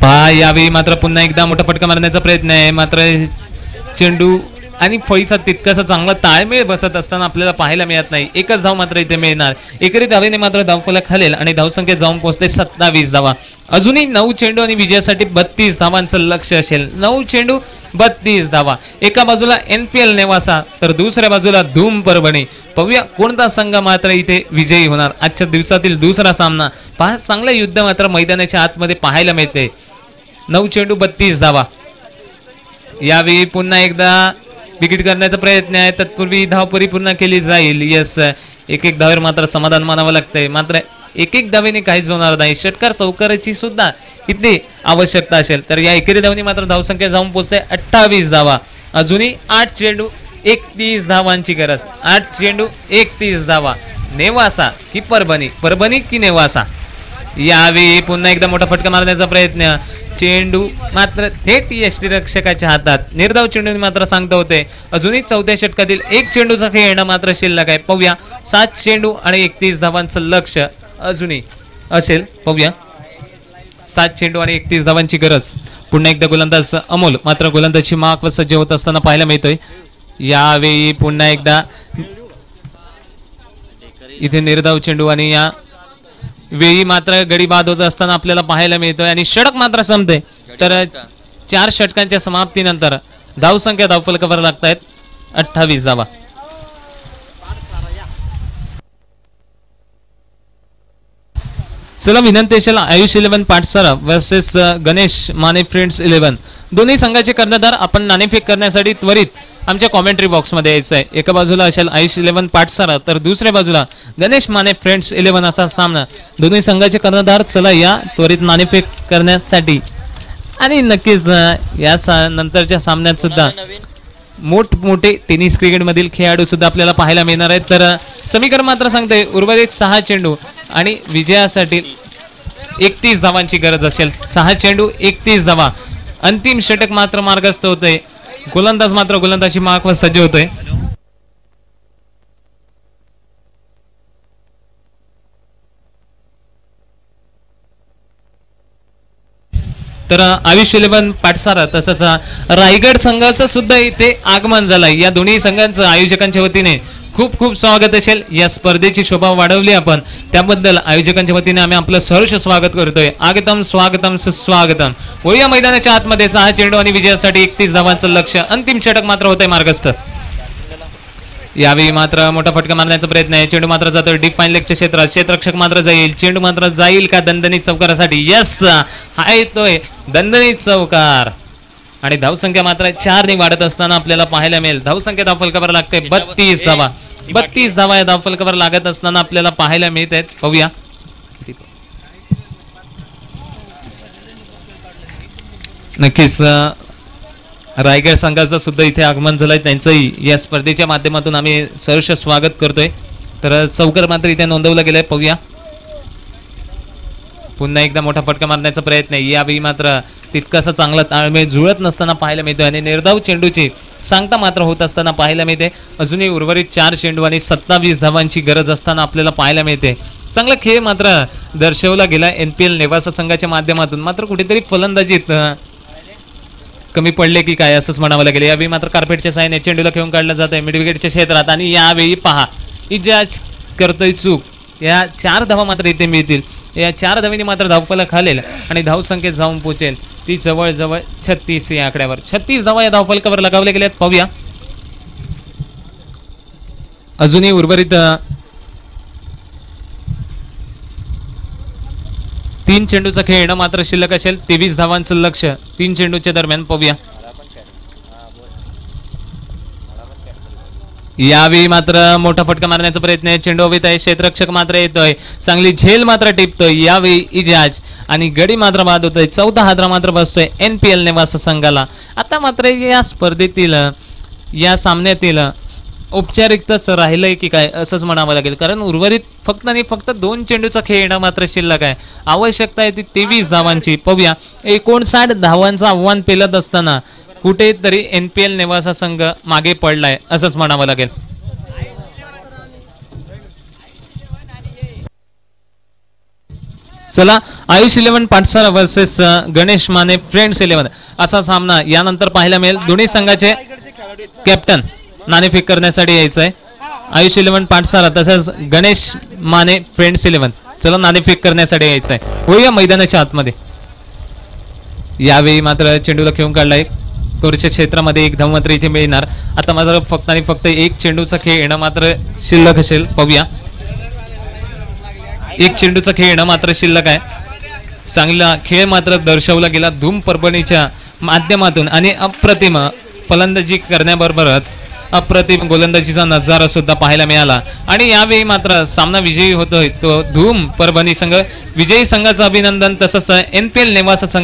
पहा यावेळी मात्र पुन्हा एकदा मोठा फटका मारण्याचा प्रयत्न आहे. मात्र चेंडू आणि फळीचा तितकासा चांगला ताळमेळ बसत असताना आपल्याला पाहायला मिळत नाही. एकच धाव मात्र इथे मिळणार. एकरी धावेने मात्र धावफलक हलेल आणि धावसंख्या जाऊन पोहोचते 27 धावा. अजूनही 9 चेंडू आणि विजयासाठी 32 धावांचं लक्ष असेल. 9 चेंडू 32 धावा. एका बाजूला NPL नेवासा तर दुसऱ्या बाजूला धूम परभणी. पाहूया कोणता संघ मात्र इथे विजयी होणार. आजच्या दिवसातील दुसरा सामना पहा. चांगलं युद्ध मात्र मैदानाच्या आतमध्ये पाहायला मिळते. 9 चेंडू 32 धावा. यावेळी पुन्हा एकदा विकेट करण्याचा प्रयत्न आहे. तत्पूर्वी धाव परिपूर्ण केली जाईल. यस एक धावेवर मात्र समाधान मानावं लागतंय. मात्र एक धावेने काहीच होणार नाही. षटकार चौकाराची सुद्धा इथे आवश्यकता असेल. तर या एकेरी धावनी मात्र धावसंख्या जाऊन पोहोचते 28 धावा. अजूनही 8 चेंडू 31 धावांची गरज. 8 चेंडू 31 धावा. नेवासा की परभणी, परभणी की नेवासा. यावेळी पुन्हा एकदा मोठा फटका मारण्याचा प्रयत्न. चेंडू मात्र थेट यष्टीरक्षकाच्या हातात. निर्धाव चेंडू मात्र सांगता होते. अजूनही 4थ्या षटकातील 1 चेंडूचा खेळ येणं मात्र शिल्लक आहे. पाहूया 7 चेंडू आणि 31 धावांचं लक्ष अजूनही असेल. पाहूया 7 चेंडू आणि 31 धावांची गरज. पुन्हा एकदा गोलंदाज अमोल मात्र गोलंदाजी मार्क व सज्ज होत असताना पाहायला मिळतोय. यावेळी पुन्हा एकदा इथे निर्धाव चेंडू आणि या वेळी मात्र गडी बाद होत असताना आपल्याला पाहायला मिळतोय आणि षटक मात्र संपते. तर 4 षटकांच्या समाप्तीनंतर धावसंख्या धावफलकावर लागतायत 28 धावा. चला विनंती असेल आयुष 11 पाठसारा वर्सेस गणेश माने फ्रेंड्स 11. दोन्ही संघाचे कर्णधार आपण नाणेफेक करण्यासाठी त्वरित आमच्या कॉमेंट्री बॉक्समध्ये यायचं आहे. एका बाजूला असेल आयुष 11 पाठसारा तर दुसऱ्या बाजूला गणेश माने फ्रेंड्स 11 असा सामना. दोन्ही संघाचे कर्णधार चला या त्वरित नाणेफेक करण्यासाठी. आणि नक्कीच या नंतरच्या सामन्यात सुद्धा मोठमोठे टेनिस क्रिकेटमधील खेळाडू सुद्धा आपल्याला पाहायला मिळणार आहेत. तर समीकरण मात्र सांगते उर्वरित 6 चेंडू आणि विजयासाठी 31 धावांची गरज असेल. 6 चेंडू 31 धावा. अंतिम षटक मात्र मार्गस्थ होतोय. गोलंदाज मात्र गोलंदाजी मार्कवर सज्ज होतोय. तर आयुष 11 पाठसारा तसंच रायगड संघाचं सुद्धा इथे आगमन झालंय. या दोन्ही संघांचं आयोजकांच्या वतीने खूप खूप स्वागत असेल. या स्पर्धेची शोभा वाढवली आपण त्याबद्दल आयोजकांच्या वतीने आम्ही आपलं सहर्ष स्वागत करतोय. आगतम स्वागतम सुस्वागतम. वळूया मैदानाच्या आतमध्ये 6 चेंडू आणि विजयासाठी 31 धावांचं लक्ष. अंतिम षटक मात्र होतंय मार्गस्थ. यावेळी मात्र मोठा फटका मारण्याचा प्रयत्न आहे. चेंडू मात्र जातोय डीप फाईन लेगच्या क्षेत्रात. क्षेत्ररक्षक मात्र जाईल. चेंडू मात्र जाईल का दणदणीत चौकारासाठी. यस हा येतोय दणदणीत चौकार. आणि धावसंख्या मात्र 4 ने वाढत असताना आपल्याला पाहायला मिळेल. धावसंख्या धावफलकावर लागते 32 धावा. 32 धावा या धावफलकावर लागत असताना आपल्याला पाहायला मिळत आहेत. पाहूया नक्कीच रायगड संघाचं सुद्धा इथे आगमन झालंय. त्यांचंही या स्पर्धेच्या माध्यमातून आम्ही सहर्ष स्वागत करतोय. तर चौकार मात्र इथे नोंदवला गेलाय. पाहूया पुन्हा एकदा मोठा फटका मारण्याचा प्रयत्न आहे. यावेळी मात्र तितकासा चांगला ताळमेळ जुळत नसताना पाहायला मिळतोय आणि निर्धाव चेंडूची सांगता मात्र होत असताना पाहायला मिळते. अजूनही उर्वरित 4 चेंडू आणि 27 धावांची गरज असताना आपल्याला पाहायला मिळते. चांगला खेळ मात्र दर्शवला गेला NPL नेवासा संघाच्या माध्यमातून. मात्र कुठेतरी फलंदाजीत कमी पडले की काय असंच म्हणावं लागेल. यावेळी मात्र कार्पेटच्या साहाय्याने चेंडूला खेळून काढला जात आहे मिड विकेटच्या क्षेत्रात आणि यावेळी पहा इजाज करतोय चूक. या 4 धावा मात्र इथे मिळतील. या 4 धावांनी मात्र धावफलक खालेल आणि धावसंख्येत जाऊन पोहोचेल ती जवळजवळ 36 या आकड्यावर. 36 धावा या धावफलकावर लगावल्या गेल्यात. पाहूया अजूनही उर्वरित 3 चेंडूचा खेळ येणं मात्र शिल्लक असेल. 23 धावांचं लक्ष 3 चेंडूच्या दरम्यान. पाहूया यावेळी मात्र मोठा फटका मारण्याचा प्रयत्न आहे. चेंडू हवेत आहे. क्षेत्ररक्षक मात्र येतोय. चांगली झेल मात्र टिपतोय यावेळी इजाज आणि गडी मात्र बाद होतोय. 14 हादरा मात्र बसतोय NPL नेवासा संघाला. आता मात्र या स्पर्धेतील या सामन्यातील औपचारिकताच राहिलंय की काय असंच म्हणावं लागेल. कारण उर्वरित फक्त आणि फक्त 2 चेंडूचा खेळ येणं मात्र शिल्लक आहे. आवश्यकता आहे ती 23 धावांची. पाहूया 59 धावांचं आव्हान पेलत असताना कुठेतरी NPL नेवासा संघ मागे पडलाय असंच म्हणावं लागेल. चला आयुष 11 पाठसारा वर्सेस गणेश माने फ्रेंड्स 11 असा सामना यानंतर पाहायला मिळेल. दोन्ही संघाचे कॅप्टन नाणेफेक करण्यासाठी यायचं आहे. आयुष 11 पाठसारा तसंच गणेश माने फ्रेंड्स 11 चला नाणेफेक करण्यासाठी यायचं आहे. होऊया मैदानाच्या आतमध्ये. यावेळी मात्र चेंडूला खेळून काढलाय. कोरच्या क्षेत्रामध्ये 1 धाव मात्र इथे मिळणार. आता मात्र फक्त आणि फक्त 1 चेंडूचा खेळ येणं मात्र शिल्लक असेल. पाहूया 1 चेंडूचा खेळ येणं मात्र शिल्लक आहे. चांगला खेळ मात्र दर्शवला गेला धूम परभणीच्या माध्यमातून आणि अप्रतिम फलंदाजी करण्याबरोबरच अप्रतिम गोलंदाजीचा नजारा सुद्धा पाहायला मिळाला. आणि यावेळी मात्र सामना विजयी होतोय तो धूम परभणी संघ. विजयी संघाचं अभिनंदन. तसंच NPL नेवासा संघ